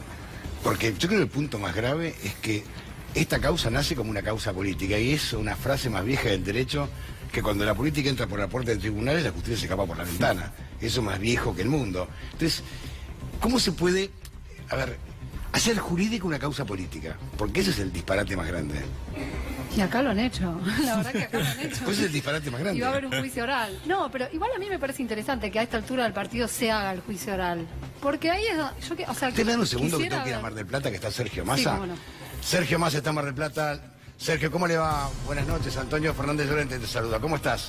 Porque yo creo que el punto más grave es que esta causa nace como una causa política y es una frase más vieja del derecho que cuando la política entra por la puerta de tribunales, la justicia se escapa por la ventana. Eso es más viejo que el mundo. Entonces, ¿cómo se puede, hacer jurídica una causa política? Porque ese es el disparate más grande. Y acá lo han hecho, la verdad que acá lo han hecho. Pues es el disparate más grande. Y va a haber un juicio oral. No, pero igual a mí me parece interesante que a esta altura del partido se haga el juicio oral. Porque ahí es... Usted me da un segundo que tengo que ir a Mar del Plata, que está Sergio Massa. Sí, cómo no. Sergio Massa está en Mar del Plata. Sergio, ¿cómo le va? Buenas noches. Antonio Fernández Llorente te saluda. ¿Cómo estás?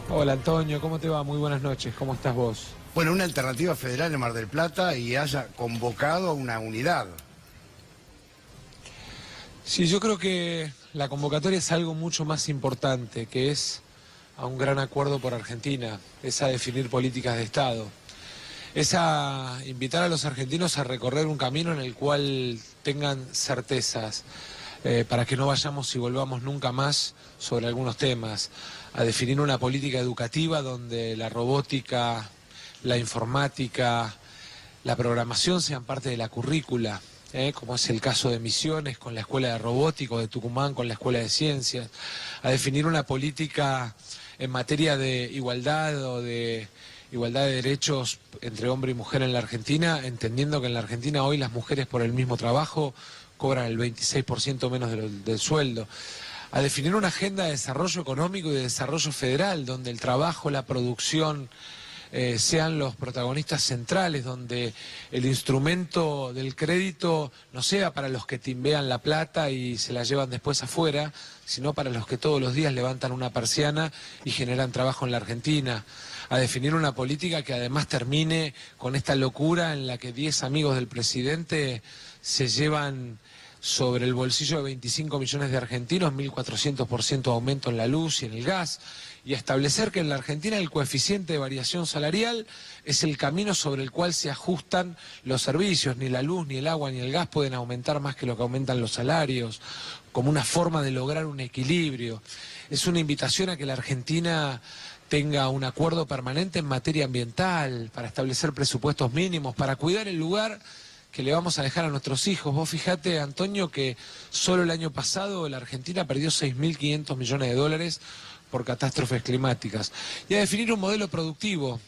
Hola Antonio, ¿cómo te va? Muy buenas noches. ¿Cómo estás vos? Bueno, una alternativa federal en Mar del Plata y haya convocado a una unidad. Sí, yo creo que la convocatoria es algo mucho más importante, que es a un gran acuerdo por Argentina, es a definir políticas de Estado, es a invitar a los argentinos a recorrer un camino en el cual tengan certezas, para que no vayamos y volvamos nunca más sobre algunos temas, a definir una política educativa donde la robótica, la informática, la programación sean parte de la currícula. Como es el caso de Misiones con la Escuela de Robótica, o de Tucumán con la Escuela de Ciencias, a definir una política en materia de igualdad o de igualdad de derechos entre hombre y mujer en la Argentina, entendiendo que en la Argentina hoy las mujeres por el mismo trabajo cobran el 26% menos del sueldo, a definir una agenda de desarrollo económico y de desarrollo federal, donde el trabajo, la producción, sean los protagonistas centrales, donde el instrumento del crédito no sea para los que timbean la plata y se la llevan después afuera, sino para los que todos los días levantan una persiana y generan trabajo en la Argentina, a definir una política que además termine con esta locura en la que 10 amigos del presidente se llevan sobre el bolsillo de 25 millones de argentinos, 1.400% aumento en la luz y en el gas, y establecer que en la Argentina el coeficiente de variación salarial es el camino sobre el cual se ajustan los servicios. Ni la luz, ni el agua, ni el gas pueden aumentar más que lo que aumentan los salarios, como una forma de lograr un equilibrio. Es una invitación a que la Argentina tenga un acuerdo permanente en materia ambiental, para establecer presupuestos mínimos, para cuidar el lugar que le vamos a dejar a nuestros hijos. Vos fijate, Antonio, que solo el año pasado la Argentina perdió 6.500 millones de dólares por catástrofes climáticas. Y a definir un modelo productivo.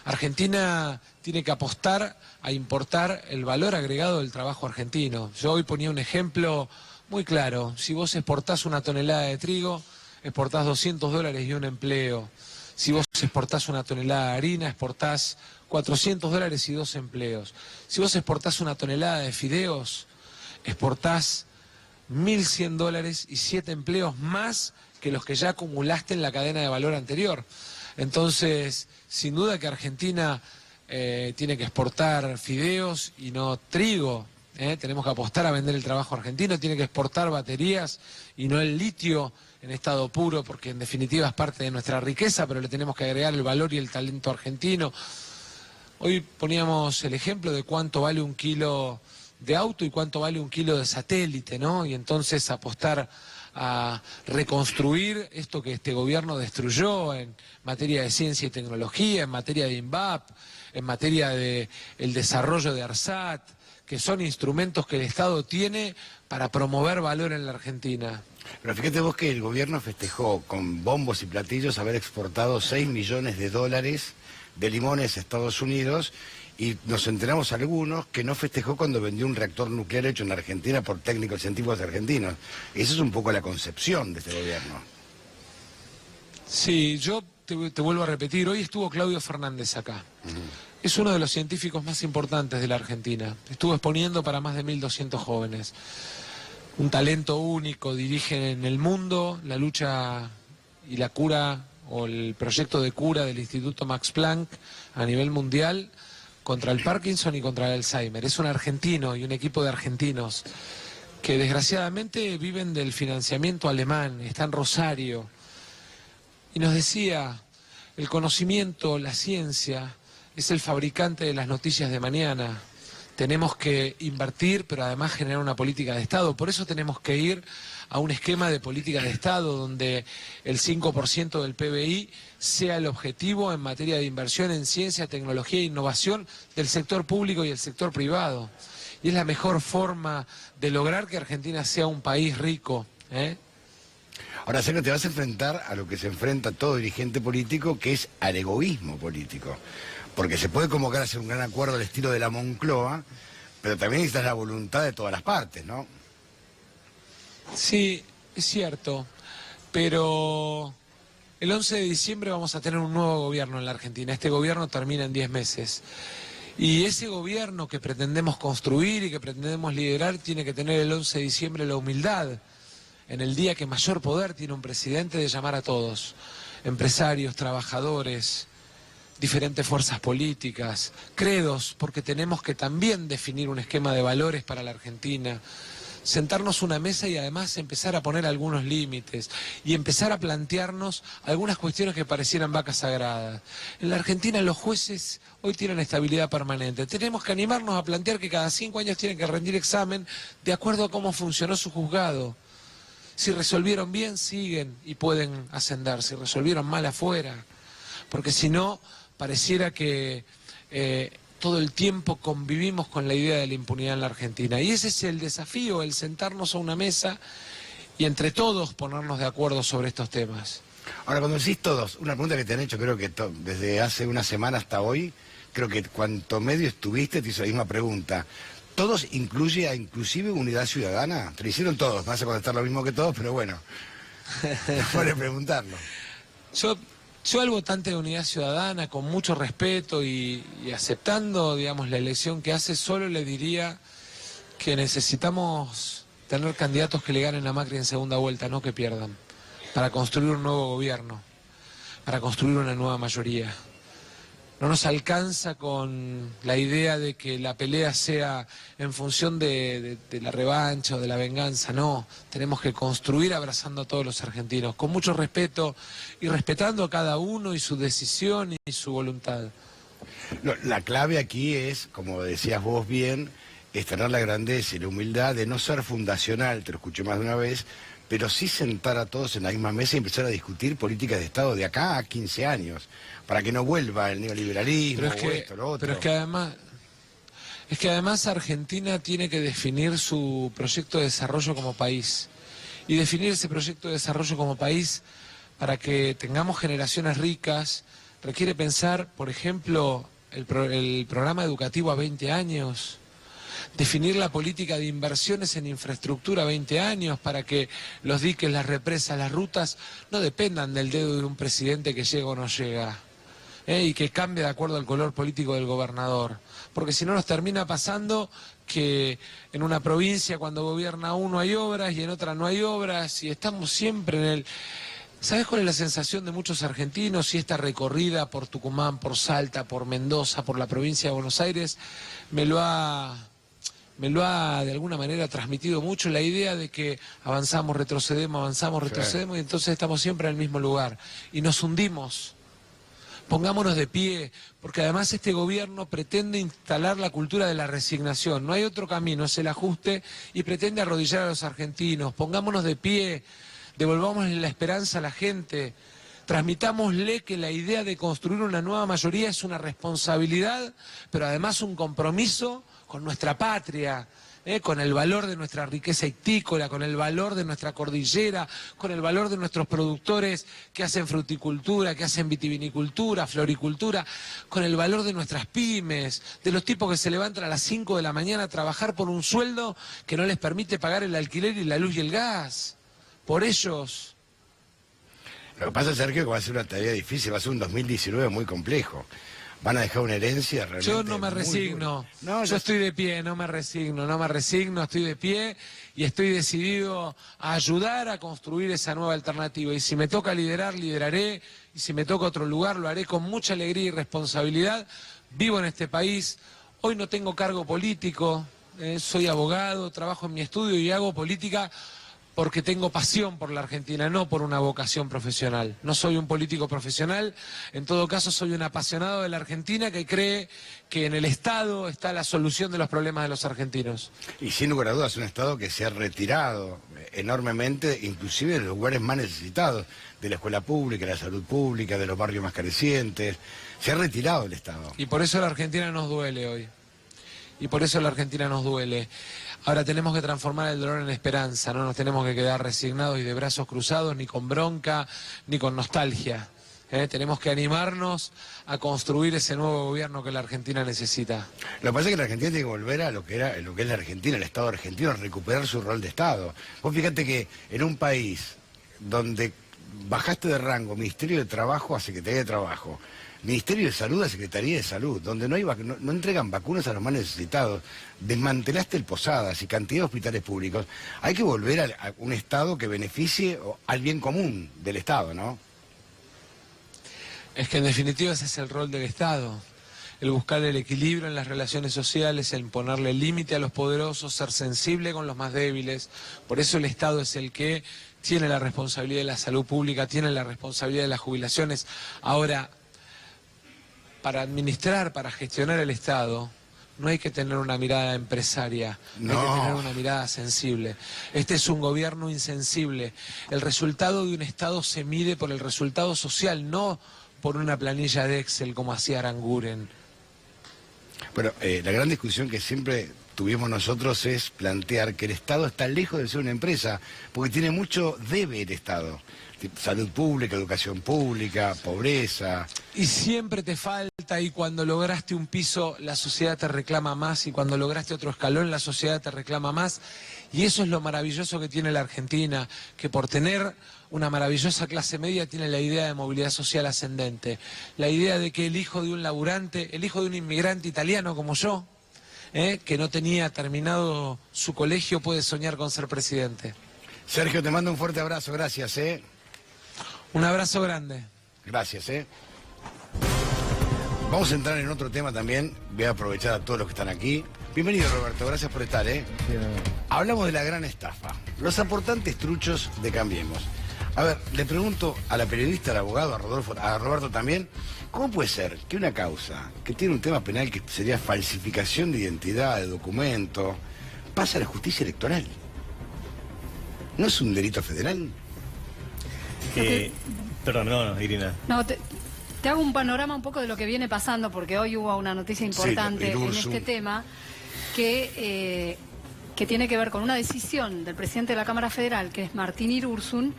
Argentina tiene que apostar a importar el valor agregado del trabajo argentino. Yo hoy ponía un ejemplo muy claro. Si vos exportás una tonelada de trigo, exportás $200 y un empleo. Si vos exportás una tonelada de harina, exportás $400 y 2 empleos. Si vos exportás una tonelada de fideos, exportás $1.100 y 7 empleos más que los que ya acumulaste en la cadena de valor anterior. Entonces, sin duda que Argentina tiene que exportar fideos y no trigo. Tenemos que apostar a vender el trabajo argentino, tiene que exportar baterías y no el litio en estado puro, porque en definitiva es parte de nuestra riqueza, pero le tenemos que agregar el valor y el talento argentino. Hoy poníamos el ejemplo de cuánto vale un kilo de auto y cuánto vale un kilo de satélite, ¿no? Y entonces apostar a reconstruir esto que este gobierno destruyó en materia de ciencia y tecnología, en materia de INVAP, en materia de el desarrollo de ARSAT, que son instrumentos que el Estado tiene para promover valor en la Argentina. Pero fíjate vos que el gobierno festejó con bombos y platillos haber exportado 6 millones de dólares de limones a Estados Unidos, y nos enteramos algunos que no festejó cuando vendió un reactor nuclear hecho en Argentina por técnicos científicos argentinos. Esa es un poco la concepción de este gobierno. Sí, yo te vuelvo a repetir, hoy estuvo Claudio Fernández acá. Es uno de los científicos más importantes de la Argentina. Estuvo exponiendo para más de 1.200 jóvenes. Un talento único, dirige en el mundo la lucha y la cura, o el proyecto de cura del Instituto Max Planck a nivel mundial contra el Parkinson y contra el Alzheimer. Es un argentino y un equipo de argentinos que desgraciadamente viven del financiamiento alemán, está en Rosario. Y nos decía, el conocimiento, la ciencia, es el fabricante de las noticias de mañana. Tenemos que invertir, pero además generar una política de Estado. Por eso tenemos que ir a un esquema de política de Estado donde el 5% del PBI sea el objetivo en materia de inversión en ciencia, tecnología e innovación del sector público y el sector privado. Y es la mejor forma de lograr que Argentina sea un país rico. Ahora, Sergio, te vas a enfrentar a lo que se enfrenta todo dirigente político, que es al egoísmo político. Porque se puede convocar a hacer un gran acuerdo al estilo de la Moncloa, pero también necesitas la voluntad de todas las partes, ¿no? Sí, es cierto, pero el 11 de diciembre vamos a tener un nuevo gobierno en la Argentina. Este gobierno termina en 10 meses. Y ese gobierno que pretendemos construir y que pretendemos liderar tiene que tener el 11 de diciembre la humildad, en el día que mayor poder tiene un presidente, de llamar a todos, empresarios, trabajadores, diferentes fuerzas políticas, credos, porque tenemos que también definir un esquema de valores para la Argentina, sentarnos a una mesa y además empezar a poner algunos límites y empezar a plantearnos algunas cuestiones que parecieran vacas sagradas. En la Argentina los jueces hoy tienen estabilidad permanente. Tenemos que animarnos a plantear que cada 5 años tienen que rendir examen de acuerdo a cómo funcionó su juzgado. Si resolvieron bien, siguen y pueden ascender. Si resolvieron mal, afuera. Porque si no, pareciera que todo el tiempo convivimos con la idea de la impunidad en la Argentina. Y ese es el desafío, el sentarnos a una mesa y entre todos ponernos de acuerdo sobre estos temas. Ahora, cuando decís todos, una pregunta que te han hecho, creo que desde hace una semana hasta hoy, creo que cuanto medio estuviste te hizo la misma pregunta. ¿Todos incluye inclusive Unidad Ciudadana? Te lo hicieron todos, vas a contestar lo mismo que todos, pero bueno, puede preguntarlo. Yo al votante de Unidad Ciudadana, con mucho respeto y aceptando, digamos, la elección que hace, solo le diría que necesitamos tener candidatos que le ganen a Macri en segunda vuelta, no que pierdan, para construir un nuevo gobierno, para construir una nueva mayoría. No nos alcanza con la idea de que la pelea sea en función de la revancha o de la venganza, no. Tenemos que construir abrazando a todos los argentinos, con mucho respeto y respetando a cada uno y su decisión y su voluntad. La clave aquí es, como decías vos bien, es tener la grandeza y la humildad de no ser fundacional, te lo escuché más de una vez, pero sí sentar a todos en la misma mesa y empezar a discutir políticas de Estado de acá a 15 años, para que no vuelva el neoliberalismo o esto, lo otro. Pero es que además Argentina tiene que definir su proyecto de desarrollo como país. Y definir ese proyecto de desarrollo como país para que tengamos generaciones ricas requiere pensar, por ejemplo, el programa educativo a 20 años. Definir la política de inversiones en infraestructura a 20 años para que los diques, las represas, las rutas no dependan del dedo de un presidente que llega o no llega, y que cambie de acuerdo al color político del gobernador. Porque si no nos termina pasando que en una provincia cuando gobierna uno hay obras y en otra no hay obras y estamos siempre en el... ¿Sabes cuál es la sensación de muchos argentinos? Y esta recorrida por Tucumán, por Salta, por Mendoza, por la provincia de Buenos Aires, me lo ha de alguna manera transmitido mucho la idea de que avanzamos, retrocedemos, y entonces estamos siempre en el mismo lugar y nos hundimos. Pongámonos de pie, porque además este gobierno pretende instalar la cultura de la resignación. No hay otro camino, es el ajuste y pretende arrodillar a los argentinos. Pongámonos de pie, devolvámosle la esperanza a la gente. Transmitámosle que la idea de construir una nueva mayoría es una responsabilidad, pero además un compromiso con nuestra patria, con el valor de nuestra riqueza ictícola, con el valor de nuestra cordillera, con el valor de nuestros productores que hacen fruticultura, que hacen vitivinicultura, floricultura, con el valor de nuestras pymes, de los tipos que se levantan a las 5 de la mañana a trabajar por un sueldo que no les permite pagar el alquiler y la luz y el gas. Por ellos. Lo que pasa, Sergio, que va a ser una tarea difícil, va a ser un 2019 muy complejo. Van a dejar una herencia realmente. Yo no me resigno, yo estoy de pie, no me resigno, estoy de pie y estoy decidido a ayudar a construir esa nueva alternativa. Y si me toca liderar, lideraré, y si me toca otro lugar, lo haré con mucha alegría y responsabilidad. Vivo en este país, hoy no tengo cargo político, soy abogado, trabajo en mi estudio y hago política porque tengo pasión por la Argentina, no por una vocación profesional. No soy un político profesional, en todo caso soy un apasionado de la Argentina que cree que en el Estado está la solución de los problemas de los argentinos. Y sin lugar a dudas, un Estado que se ha retirado enormemente, inclusive de los lugares más necesitados, de la escuela pública, de la salud pública, de los barrios más carecientes. Se ha retirado el Estado. Y por eso la Argentina nos duele hoy. Ahora tenemos que transformar el dolor en esperanza, no nos tenemos que quedar resignados y de brazos cruzados, ni con bronca, ni con nostalgia. Tenemos que animarnos a construir ese nuevo gobierno que la Argentina necesita. Lo que pasa es que la Argentina tiene que volver a lo que es la Argentina, el Estado argentino, a recuperar su rol de Estado. Vos fíjate que en un país donde bajaste de rango Ministerio de Trabajo a Secretaría de Trabajo, Ministerio de Salud a Secretaría de Salud, donde no entregan vacunas a los más necesitados, desmantelaste el Posadas y cantidad de hospitales públicos, hay que volver a un Estado que beneficie al bien común del Estado, ¿no? Es que en definitiva ese es el rol del Estado, el buscar el equilibrio en las relaciones sociales, el ponerle límite a los poderosos, ser sensible con los más débiles. Por eso el Estado es el que tiene la responsabilidad de la salud pública, tiene la responsabilidad de las jubilaciones. Ahora, para administrar, para gestionar el Estado, no hay que tener una mirada empresaria, no. Hay que tener una mirada sensible. Este es un gobierno insensible. El resultado de un Estado se mide por el resultado social, no por una planilla de Excel como hacía Aranguren. Bueno, la gran discusión que siempre tuvimos nosotros es plantear que el Estado está lejos de ser una empresa, porque tiene mucho debe el Estado. Salud pública, educación pública, pobreza. Y siempre te falta, y cuando lograste un piso la sociedad te reclama más, y cuando lograste otro escalón la sociedad te reclama más. Y eso es lo maravilloso que tiene la Argentina, que por tener una maravillosa clase media tiene la idea de movilidad social ascendente. La idea de que el hijo de un laburante, el hijo de un inmigrante italiano como yo, que no tenía terminado su colegio, puede soñar con ser presidente. Sergio, te mando un fuerte abrazo, gracias. Un abrazo grande. Gracias, Vamos a entrar en otro tema también. Voy a aprovechar a todos los que están aquí. Bienvenido, Roberto, gracias por estar, Hablamos de la gran estafa, los aportantes truchos de Cambiemos. A ver, le pregunto a la periodista, al abogado, a Roberto también, ¿cómo puede ser que una causa que tiene un tema penal que sería falsificación de identidad, de documento, pasa a la justicia electoral? ¿No es un delito federal? Perdón, no, Irina. No, te hago un panorama un poco de lo que viene pasando, porque hoy hubo una noticia importante en este tema que tiene que ver con una decisión del presidente de la Cámara Federal, que es Martín Irursun,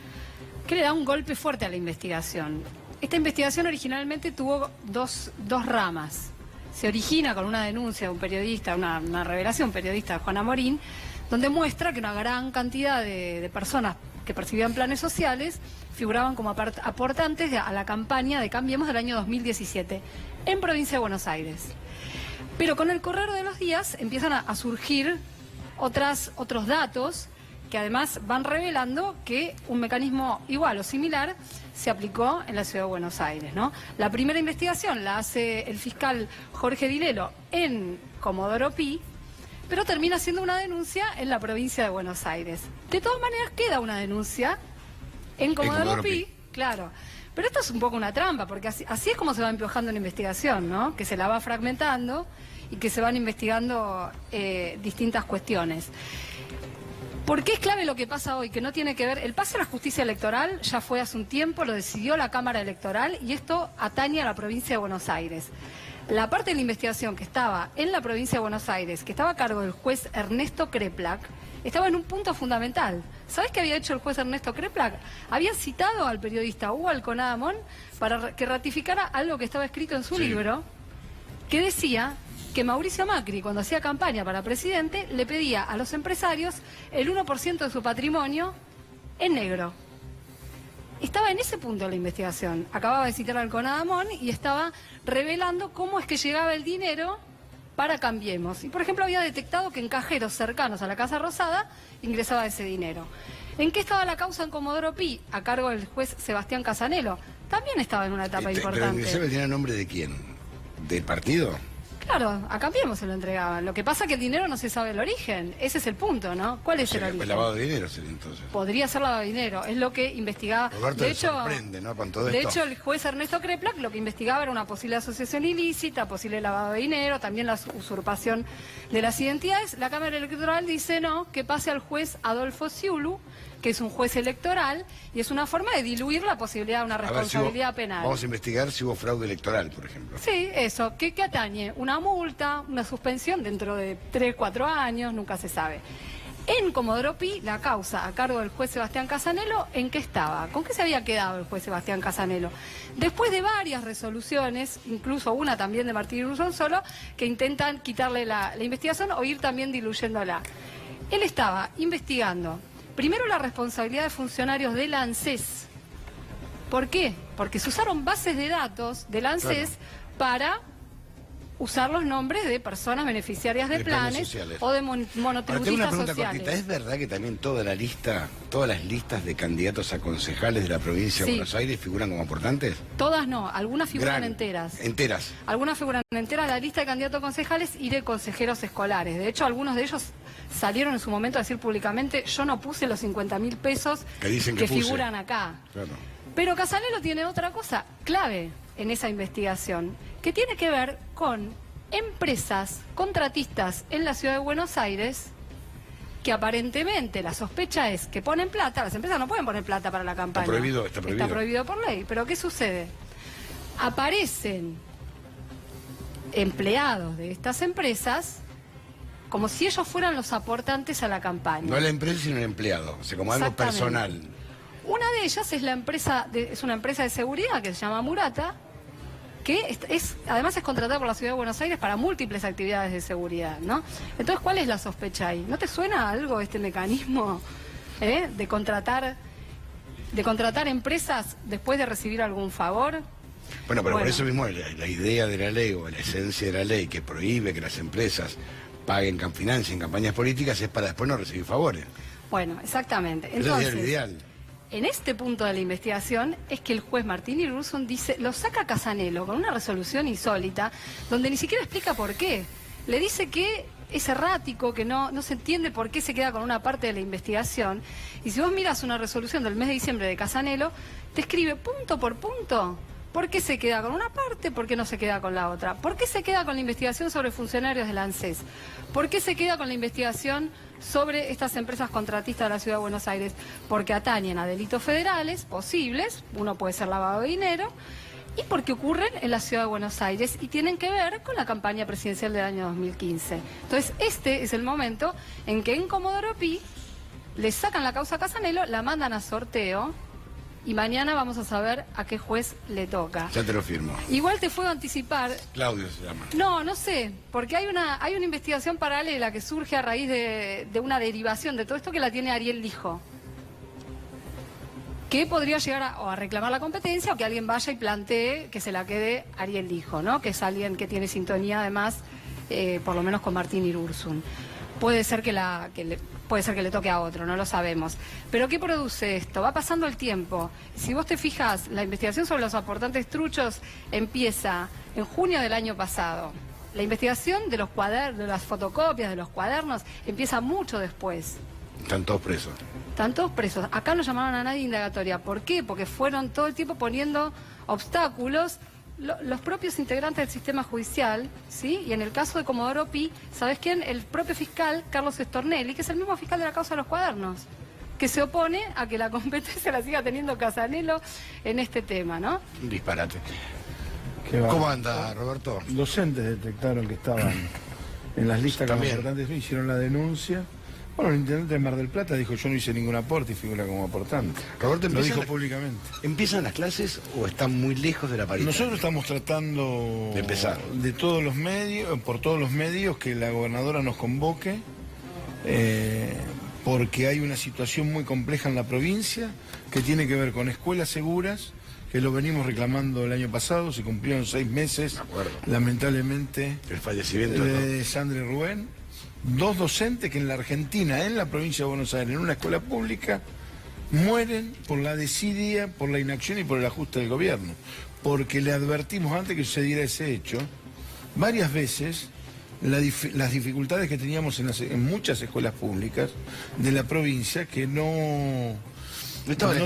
que le da un golpe fuerte a la investigación. Esta investigación originalmente tuvo dos ramas. Se origina con una denuncia de un periodista, una revelación periodista de Juana Morín, donde muestra que una gran cantidad de personas que percibían planes sociales figuraban como aportantes a la campaña de Cambiemos del año 2017 en provincia de Buenos Aires. Pero con el correr de los días empiezan a surgir otros datos que además van revelando que un mecanismo igual o similar se aplicó en la ciudad de Buenos Aires, ¿no? La primera investigación la hace el fiscal Jorge Dilelo en Comodoro Pi, pero termina siendo una denuncia en la provincia de Buenos Aires. De todas maneras queda una denuncia en Comodoro Pi, claro. Pero esto es un poco una trampa, porque así es como se va empiojando una investigación, ¿no? Que se la va fragmentando y que se van investigando distintas cuestiones. ¿Por qué es clave lo que pasa hoy? Que no tiene que ver... El pase a la justicia electoral ya fue hace un tiempo, lo decidió la Cámara Electoral y esto atañe a la provincia de Buenos Aires. La parte de la investigación que estaba en la provincia de Buenos Aires, que estaba a cargo del juez Ernesto Kreplak, estaba en un punto fundamental. ¿Sabés qué había hecho el juez Ernesto Kreplak? Había citado al periodista Hugo Alconada para que ratificara algo que estaba escrito en su libro, que decía que Mauricio Macri, cuando hacía campaña para presidente, le pedía a los empresarios el 1% de su patrimonio en negro. Estaba en ese punto de la investigación. Acababa de citar al Alconada y estaba revelando cómo es que llegaba el dinero para Cambiemos. Y, por ejemplo, había detectado que en cajeros cercanos a la Casa Rosada ingresaba ese dinero. ¿En qué estaba la causa en Comodoro Pi? A cargo del juez Sebastián Casanelo. También estaba en una etapa importante. ¿Pero tiene el nombre de quién? ¿Del partido? Claro, a Cambiemos se lo entregaban. Lo que pasa es que el dinero no se sabe el origen. Ese es el punto, ¿no? ¿Cuál es el origen? El lavado de dinero sería entonces. Podría ser lavado de dinero. Es lo que investigaba. Roberto le sorprende, ¿no? Con todo esto. De hecho, el juez Ernesto Kreplak lo que investigaba era una posible asociación ilícita, posible lavado de dinero, también la usurpación de las identidades. La Cámara Electoral dice no, que pase al juez Adolfo Sciulu, que es un juez electoral, y es una forma de diluir la posibilidad de una responsabilidad penal. Vamos a investigar si hubo fraude electoral, por ejemplo. Sí, eso. ¿Qué atañe? Una multa, una suspensión dentro de 3, 4 años, nunca se sabe. En Comodoro Pi, la causa a cargo del juez Sebastián Casanelo, ¿en qué estaba? ¿Con qué se había quedado el juez Sebastián Casanelo? Después de varias resoluciones, incluso una también de Martín Irursun solo, que intentan quitarle la investigación o ir también diluyéndola. Él estaba investigando primero la responsabilidad de funcionarios del ANSES. ¿Por qué? Porque se usaron bases de datos del ANSES para usar los nombres de personas beneficiarias de planes o de monotributistas Ahora, tengo una pregunta sociales. cortita. ¿Es verdad que también todas las listas de candidatos a concejales de la provincia de Buenos Aires figuran como aportantes? Todas no, algunas figuran enteras. ¿Enteras? Algunas figuran enteras de la lista de candidatos a concejales y de consejeros escolares. De hecho, algunos de ellos salieron en su momento a decir públicamente: yo no puse los 50.000 pesos que figuran acá. Claro. Pero Casanelo tiene otra cosa clave en esa investigación, que tiene que ver con empresas contratistas en la ciudad de Buenos Aires que aparentemente la sospecha es que ponen plata. Las empresas no pueden poner plata para la campaña. Está prohibido por ley. Pero ¿qué sucede? Aparecen empleados de estas empresas como si ellos fueran los aportantes a la campaña. No la empresa, sino el empleado, o sea, como algo personal. Una de ellas es una empresa de seguridad que se llama Murata, que además es contratada por la Ciudad de Buenos Aires para múltiples actividades de seguridad, ¿no? Entonces, ¿cuál es la sospecha ahí? ¿No te suena algo este mecanismo de contratar empresas después de recibir algún favor? Bueno, pero por eso mismo la idea de la ley o la esencia de la ley que prohíbe que las empresas financien campañas políticas es para después no recibir favores. Bueno, exactamente. Entonces, eso sería lo ideal. en este punto de la investigación es que el juez Martín Irurzun dice, lo saca a Casanelo con una resolución insólita, donde ni siquiera explica por qué. Le dice que es errático, que no se entiende por qué se queda con una parte de la investigación. Y si vos miras una resolución del mes de diciembre de Casanelo, te escribe punto por punto por qué se queda con una parte, por qué no se queda con la otra. ¿Por qué se queda con la investigación sobre funcionarios del ANSES? ¿Por qué se queda con la investigación sobre estas empresas contratistas de la Ciudad de Buenos Aires? Porque atañen a delitos federales posibles, uno puede ser lavado de dinero, y porque ocurren en la Ciudad de Buenos Aires y tienen que ver con la campaña presidencial del año 2015. Entonces, este es el momento en que en Comodoro Pi le sacan la causa a Casanelo, la mandan a sorteo y mañana vamos a saber a qué juez le toca. Ya te lo firmo. Igual te puedo anticipar. Claudio se llama. No sé, porque hay una investigación paralela que surge a raíz de una derivación de todo esto que la tiene Ariel Lijo, que podría llegar a reclamar la competencia o que alguien vaya y plantee que se la quede Ariel Lijo, ¿no? Que es alguien que tiene sintonía además, por lo menos con Martín Irurzun. Puede ser que le toque a otro, no lo sabemos. Pero ¿qué produce esto? Va pasando el tiempo. Si vos te fijas, la investigación sobre los aportantes truchos empieza en junio del año pasado. La investigación de los cuadernos, de las fotocopias, de los cuadernos, empieza mucho después. Están todos presos. Están todos presos. Acá no llamaron a nadie indagatoria. ¿Por qué? Porque fueron todo el tiempo poniendo obstáculos los propios integrantes del sistema judicial, ¿sí? Y en el caso de Comodoro Pi, ¿sabes quién? El propio fiscal, Carlos Stornelli, que es el mismo fiscal de la causa de los cuadernos, que se opone a que la competencia la siga teniendo Casanelo en este tema, ¿no? Un disparate. ¿Qué va? ¿Cómo anda, Roberto? Docentes detectaron que estaban en las listas como También. aportantes, hicieron la denuncia. Bueno, el intendente de Mar del Plata dijo, yo no hice ningún aporte y figura como aportante. Roberto, lo dijo ¿empiezan públicamente. ¿Empiezan las clases o están muy lejos de la paridad? Nosotros estamos tratando De empezar. de todos los medios, por todos los medios, que la gobernadora nos convoque, porque hay una situación muy compleja en la provincia que tiene que ver con escuelas seguras, que lo venimos reclamando el año pasado, se cumplieron 6 meses, De acuerdo. lamentablemente, El fallecimiento de de Sandra Rubén. 2 docentes que en la Argentina, en la provincia de Buenos Aires, en una escuela pública, mueren por la desidia, por la inacción y por el ajuste del gobierno. Porque le advertimos antes que sucediera ese hecho, varias veces, las dificultades que teníamos en muchas escuelas públicas de la provincia que no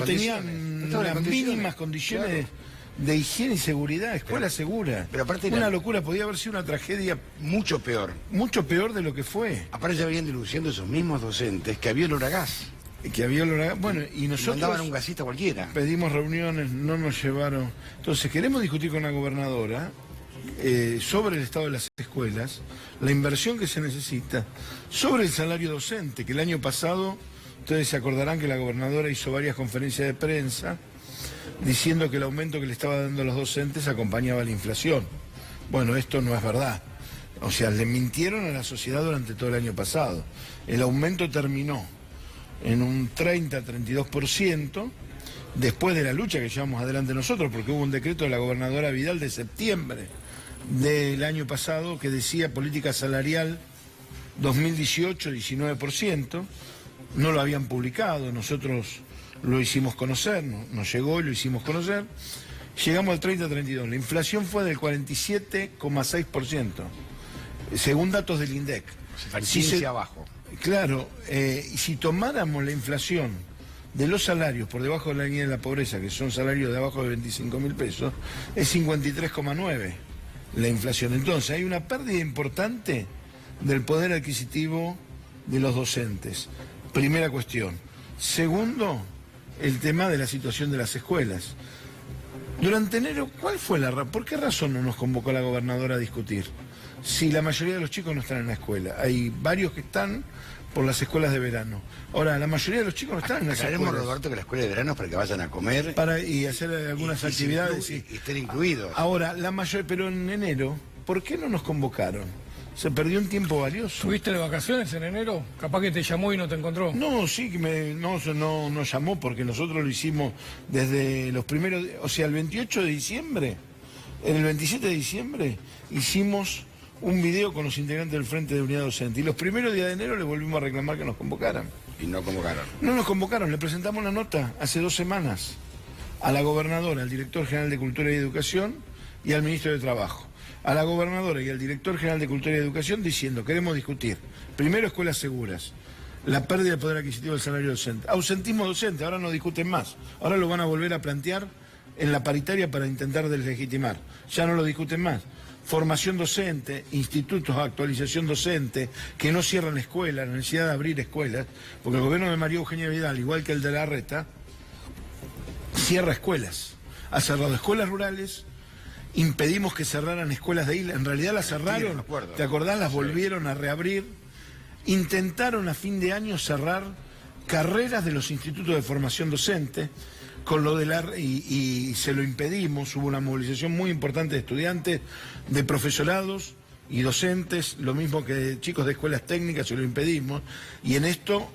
tenían las mínimas condiciones. Claro. De higiene y seguridad, escuela segura. pero aparte una la- locura, podía haber sido una tragedia mucho peor. mucho peor de lo que fue. Aparte ya venían denunciando esos mismos docentes que había olor a gas. Que había olor bueno, y Y nosotros mandaban un gasista cualquiera. pedimos reuniones, no nos llevaron. Entonces queremos discutir con la gobernadora sobre el estado de las escuelas, la inversión que se necesita, sobre el salario docente, que el año pasado, ustedes se acordarán que la gobernadora hizo varias conferencias de prensa diciendo que el aumento que le estaba dando a los docentes acompañaba la inflación. Bueno, esto no es verdad. O sea, le mintieron a la sociedad durante todo el año pasado. El aumento terminó en un 30-32%, después de la lucha que llevamos adelante nosotros, porque hubo un decreto de la gobernadora Vidal de septiembre del año pasado que decía política salarial 2018, 19%, no lo habían publicado, nosotros lo hicimos conocer, nos llegó y lo hicimos conocer, llegamos al 30-32%, la inflación fue del 47,6%, según datos del INDEC. Ciencia abajo. Claro, y si tomáramos la inflación de los salarios por debajo de la línea de la pobreza, que son salarios de abajo de 25.000 pesos, es 53,9 la inflación. Entonces hay una pérdida importante del poder adquisitivo de los docentes. Primera cuestión. Segundo, el tema de la situación de las escuelas. Durante enero, ¿por qué razón no nos convocó la gobernadora a discutir? Si la mayoría de los chicos no están en la escuela. Hay varios que están por las escuelas de verano. Ahora, la mayoría de los chicos no están en las Aclaremos, escuelas. Roberto, que la escuela de verano es para que vayan a comer Y hacer algunas y actividades. y estén incluidos. Ahora, pero en enero, ¿por qué no nos convocaron? Se perdió un tiempo valioso. ¿Tuviste de vacaciones en enero? Capaz que te llamó y no te encontró. No, sí, que no nos llamó porque nosotros lo hicimos desde los primeros, o sea, el 28 de diciembre, el 27 de diciembre, hicimos un video con los integrantes del Frente de Unidad Docente. Y los primeros días de enero le volvimos a reclamar que nos convocaran. Y no convocaron. No nos convocaron, le presentamos una nota hace 2 semanas a la gobernadora, al director general de Cultura y Educación y al ministro de Trabajo. A la gobernadora y al director general de Cultura y Educación diciendo, queremos discutir, primero escuelas seguras, la pérdida del poder adquisitivo del salario docente, ausentismo docente, ahora no discuten más, ahora lo van a volver a plantear en la paritaria para intentar deslegitimar, ya no lo discuten más. Formación docente, institutos, actualización docente, que no cierran escuelas, la necesidad de abrir escuelas, porque el gobierno de María Eugenia Vidal, igual que el de Larreta, cierra escuelas. Ha cerrado escuelas rurales, impedimos que cerraran escuelas de isla, en realidad las cerraron, ¿te acordás? Las volvieron a reabrir. Intentaron a fin de año cerrar carreras de los institutos de formación docente, con lo de y se lo impedimos, hubo una movilización muy importante de estudiantes, de profesorados y docentes, lo mismo que de chicos de escuelas técnicas, se lo impedimos, y en esto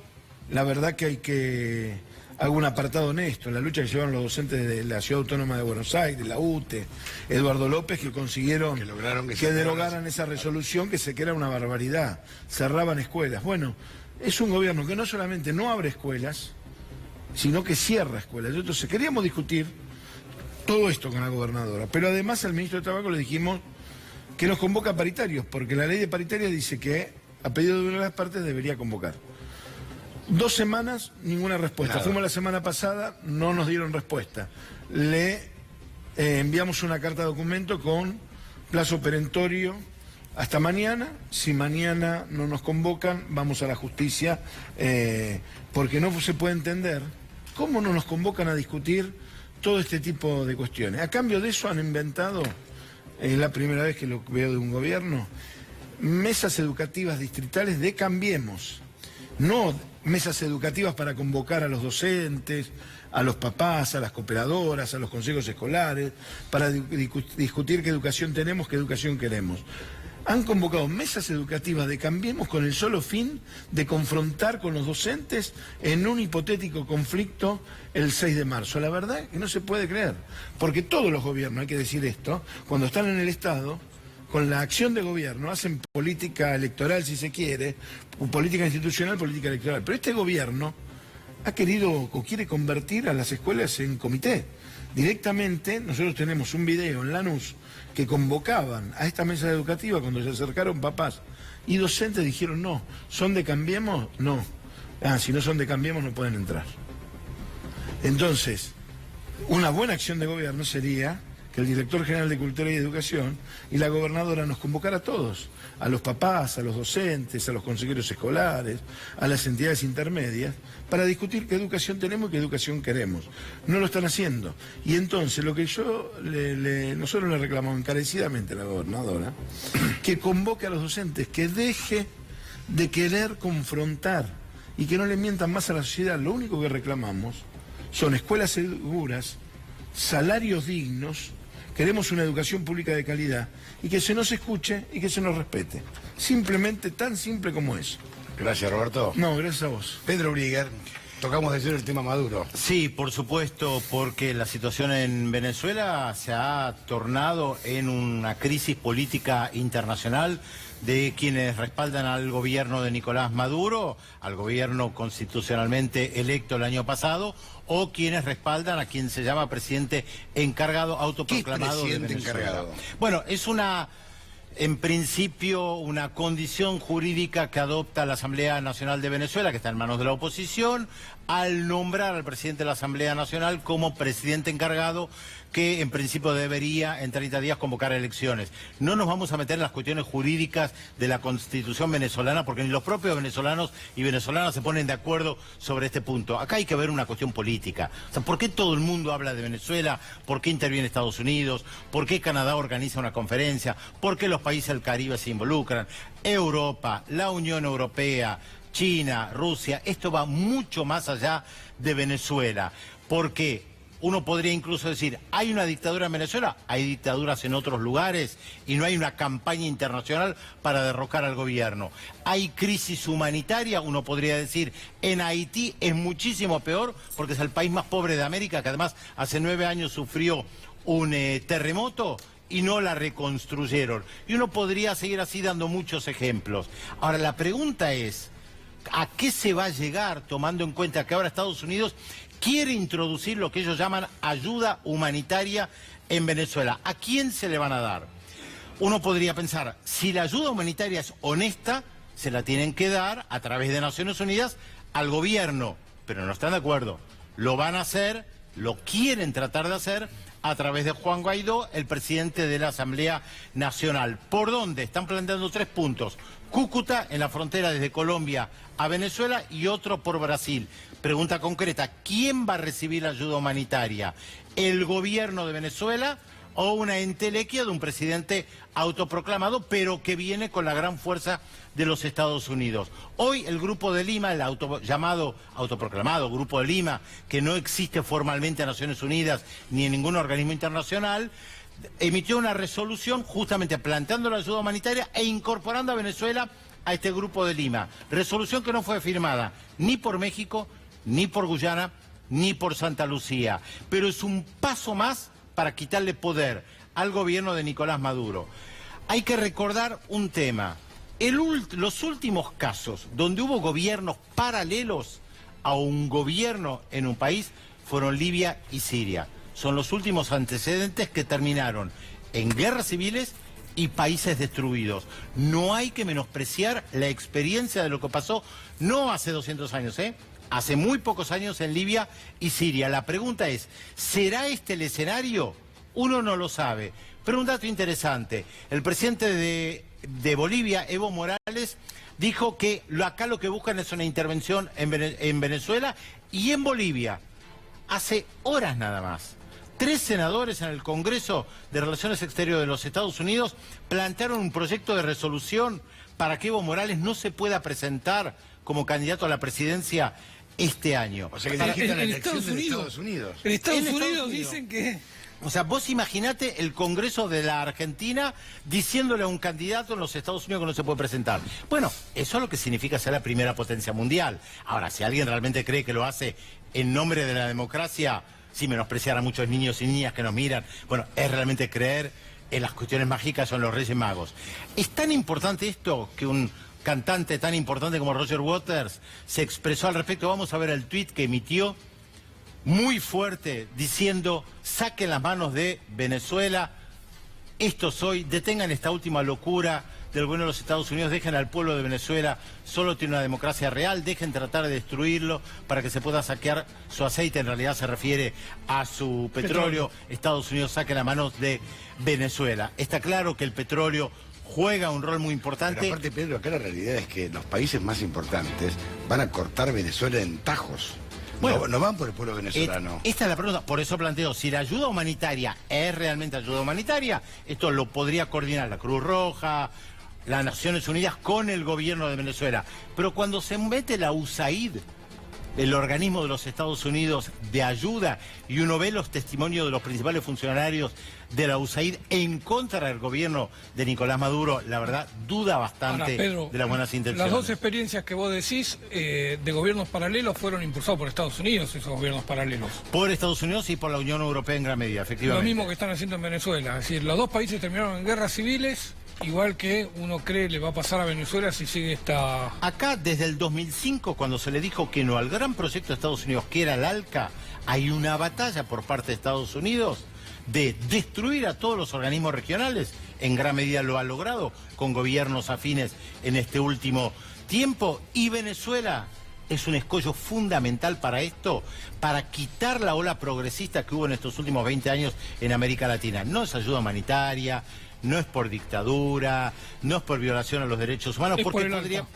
la verdad que hago un apartado honesto, la lucha que llevaron los docentes de la Ciudad Autónoma de Buenos Aires, la UTE, Eduardo López, que consiguieron que derogaran esa resolución, que era una barbaridad, cerraban escuelas. Bueno, es un gobierno que no solamente no abre escuelas, sino que cierra escuelas. Entonces queríamos discutir todo esto con la gobernadora, pero además al ministro de Trabajo le dijimos que nos convoca a paritarios, porque la ley de paritarias dice que a pedido de una de las partes debería convocar. 2 semanas, ninguna respuesta. Nada. Fuimos la semana pasada, no nos dieron respuesta. Le enviamos una carta de documento con plazo perentorio hasta mañana. Si mañana no nos convocan, vamos a la justicia, porque no se puede entender cómo no nos convocan a discutir todo este tipo de cuestiones. A cambio de eso han inventado, es la primera vez que lo veo de un gobierno, mesas educativas distritales de Cambiemos. No mesas educativas para convocar a los docentes, a los papás, a las cooperadoras, a los consejos escolares, para discutir qué educación tenemos, qué educación queremos. Han convocado mesas educativas de Cambiemos con el solo fin de confrontar con los docentes en un hipotético conflicto el 6 de marzo. La verdad es que no se puede creer, porque todos los gobiernos, hay que decir esto, cuando están en el Estado, con la acción de gobierno, hacen política electoral si se quiere, política institucional, política electoral. Pero este gobierno ha querido o quiere convertir a las escuelas en comité. Directamente, nosotros tenemos un video en Lanús que convocaban a esta mesa educativa cuando se acercaron papás y docentes, dijeron no, ¿son de Cambiemos? No. Si no son de Cambiemos no pueden entrar. Entonces, una buena acción de gobierno sería que el director general de Cultura y Educación y la gobernadora nos convocara a todos, a los papás, a los docentes, a los consejeros escolares, a las entidades intermedias, para discutir qué educación tenemos y qué educación queremos. No lo están haciendo. Y entonces lo que nosotros le reclamamos encarecidamente a la gobernadora, que convoque a los docentes, que deje de querer confrontar y que no le mientan más a la sociedad. Lo único que reclamamos son escuelas seguras, salarios dignos. Queremos una educación pública de calidad y que se nos escuche y que se nos respete. Simplemente tan simple como eso. Gracias, Roberto. No, gracias a vos. Pedro Briguer, tocamos de el tema Maduro. Sí, por supuesto, porque la situación en Venezuela se ha tornado en una crisis política internacional de quienes respaldan al gobierno de Nicolás Maduro, al gobierno constitucionalmente electo el año pasado, o quienes respaldan a quien se llama presidente encargado autoproclamado de Venezuela. Encargado? Bueno, es en principio una condición jurídica que adopta la Asamblea Nacional de Venezuela, que está en manos de la oposición, al nombrar al presidente de la Asamblea Nacional como presidente encargado, que en principio debería en 30 días convocar elecciones. No nos vamos a meter en las cuestiones jurídicas de la Constitución venezolana, porque ni los propios venezolanos y venezolanas se ponen de acuerdo sobre este punto. Acá hay que ver una cuestión política. O sea, ¿por qué todo el mundo habla de Venezuela? ¿Por qué interviene Estados Unidos? ¿Por qué Canadá organiza una conferencia? ¿Por qué los países del Caribe se involucran? Europa, la Unión Europea, China, Rusia, esto va mucho más allá de Venezuela. ¿Por qué? Uno podría incluso decir, ¿hay una dictadura en Venezuela? Hay dictaduras en otros lugares y no hay una campaña internacional para derrocar al gobierno. ¿Hay crisis humanitaria? Uno podría decir, en Haití es muchísimo peor porque es el país más pobre de América, que además hace 9 años sufrió un terremoto y no la reconstruyeron. Y uno podría seguir así dando muchos ejemplos. Ahora, la pregunta es, ¿A qué se va a llegar tomando en cuenta que ahora Estados Unidos quiere introducir lo que ellos llaman ayuda humanitaria en Venezuela? ¿A quién se le van a dar? Uno podría pensar, si la ayuda humanitaria es honesta, se la tienen que dar a través de Naciones Unidas al gobierno, pero no están de acuerdo. Lo van a hacer, lo quieren tratar de hacer a través de Juan Guaidó, el presidente de la Asamblea Nacional. ¿Por dónde? Están planteando 3 puntos. Cúcuta, en la frontera desde Colombia a Venezuela, y otro por Brasil. Pregunta concreta, ¿quién va a recibir la ayuda humanitaria? ¿El gobierno de Venezuela o una entelequia de un presidente autoproclamado, pero que viene con la gran fuerza de los Estados Unidos? Hoy el Grupo de Lima, el llamado autoproclamado Grupo de Lima, que no existe formalmente en Naciones Unidas ni en ningún organismo internacional, emitió una resolución justamente planteando la ayuda humanitaria e incorporando a Venezuela a este Grupo de Lima. Resolución que no fue firmada ni por México, ni por Guyana, ni por Santa Lucía. Pero es un paso más para quitarle poder al gobierno de Nicolás Maduro. Hay que recordar un tema. Los últimos casos donde hubo gobiernos paralelos a un gobierno en un país fueron Libia y Siria. Son los últimos antecedentes que terminaron en guerras civiles y países destruidos. No hay que menospreciar la experiencia de lo que pasó, no hace 200 años, hace muy pocos años en Libia y Siria. La pregunta es, ¿será este el escenario? Uno no lo sabe. Pero un dato interesante, el presidente de Bolivia, Evo Morales, dijo que acá lo que buscan es una intervención en Venezuela y en Bolivia. Hace horas nada más, 3 senadores en el Congreso de Relaciones Exteriores de los Estados Unidos plantearon un proyecto de resolución para que Evo Morales no se pueda presentar como candidato a la presidencia este año. O sea que dirigiste la elección de Estados Unidos. En Estados Unidos dicen que... O sea, vos imaginate el Congreso de la Argentina diciéndole a un candidato en los Estados Unidos que no se puede presentar. Bueno, eso es lo que significa ser la primera potencia mundial. Ahora, si alguien realmente cree que lo hace en nombre de la democracia, sin menospreciar a muchos niños y niñas que nos miran, bueno, es realmente creer en las cuestiones mágicas o en los Reyes Magos. Es tan importante esto que un cantante tan importante como Roger Waters se expresó al respecto. Vamos a ver el tuit que emitió muy fuerte diciendo: saquen las manos de Venezuela, esto soy, detengan esta última locura del gobierno de los Estados Unidos, dejen al pueblo de Venezuela, solo tiene una democracia real, dejen tratar de destruirlo para que se pueda saquear su aceite, en realidad se refiere a su petróleo. Estados Unidos saquen las manos de Venezuela. Está claro que el petróleo juega un rol muy importante. Pero aparte, Pedro, acá la realidad es que los países más importantes van a cortar Venezuela en tajos. Bueno, no van por el pueblo venezolano. Esta es la pregunta, por eso planteo, si la ayuda humanitaria es realmente ayuda humanitaria, esto lo podría coordinar la Cruz Roja, las Naciones Unidas con el gobierno de Venezuela. Pero cuando se mete la USAID, el organismo de los Estados Unidos de ayuda, y uno ve los testimonios de los principales funcionarios de la USAID en contra del gobierno de Nicolás Maduro, la verdad, duda bastante. Ahora, Pedro, de las buenas intenciones. Las dos experiencias que vos decís de gobiernos paralelos fueron impulsados por Estados Unidos, esos gobiernos paralelos. Por Estados Unidos y por la Unión Europea en gran medida, efectivamente. Lo mismo que están haciendo en Venezuela. Es decir, los dos países terminaron en guerras civiles, igual que uno cree le va a pasar a Venezuela si sigue esta... Acá, desde el 2005, cuando se le dijo que no al gran proyecto de Estados Unidos, que era el ALCA, hay una batalla por parte de Estados Unidos de destruir a todos los organismos regionales. En gran medida lo ha logrado con gobiernos afines en este último tiempo. Y Venezuela es un escollo fundamental para esto, para quitar la ola progresista que hubo en estos últimos 20 años en América Latina. No es ayuda humanitaria, no es por dictadura, no es por violación a los derechos humanos, es porque por podría... ALCA.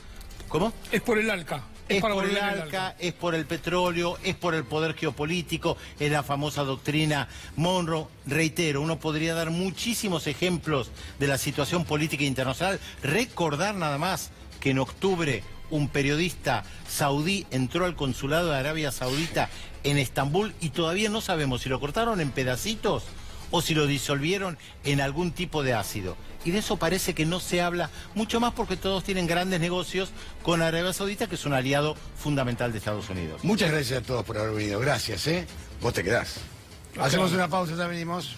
¿Cómo? Es por el ALCA. Es por el ALCA, es por el petróleo, es por el poder geopolítico, es la famosa doctrina Monroe. Reitero, uno podría dar muchísimos ejemplos de la situación política internacional. Recordar nada más que en octubre un periodista saudí entró al consulado de Arabia Saudita en Estambul y todavía no sabemos si lo cortaron en pedacitos o si lo disolvieron en algún tipo de ácido. Y de eso parece que no se habla mucho más porque todos tienen grandes negocios con Arabia Saudita, que es un aliado fundamental de Estados Unidos. Muchas gracias a todos por haber venido. Gracias, ¿eh? Vos te quedás. Hacemos una pausa, ya venimos.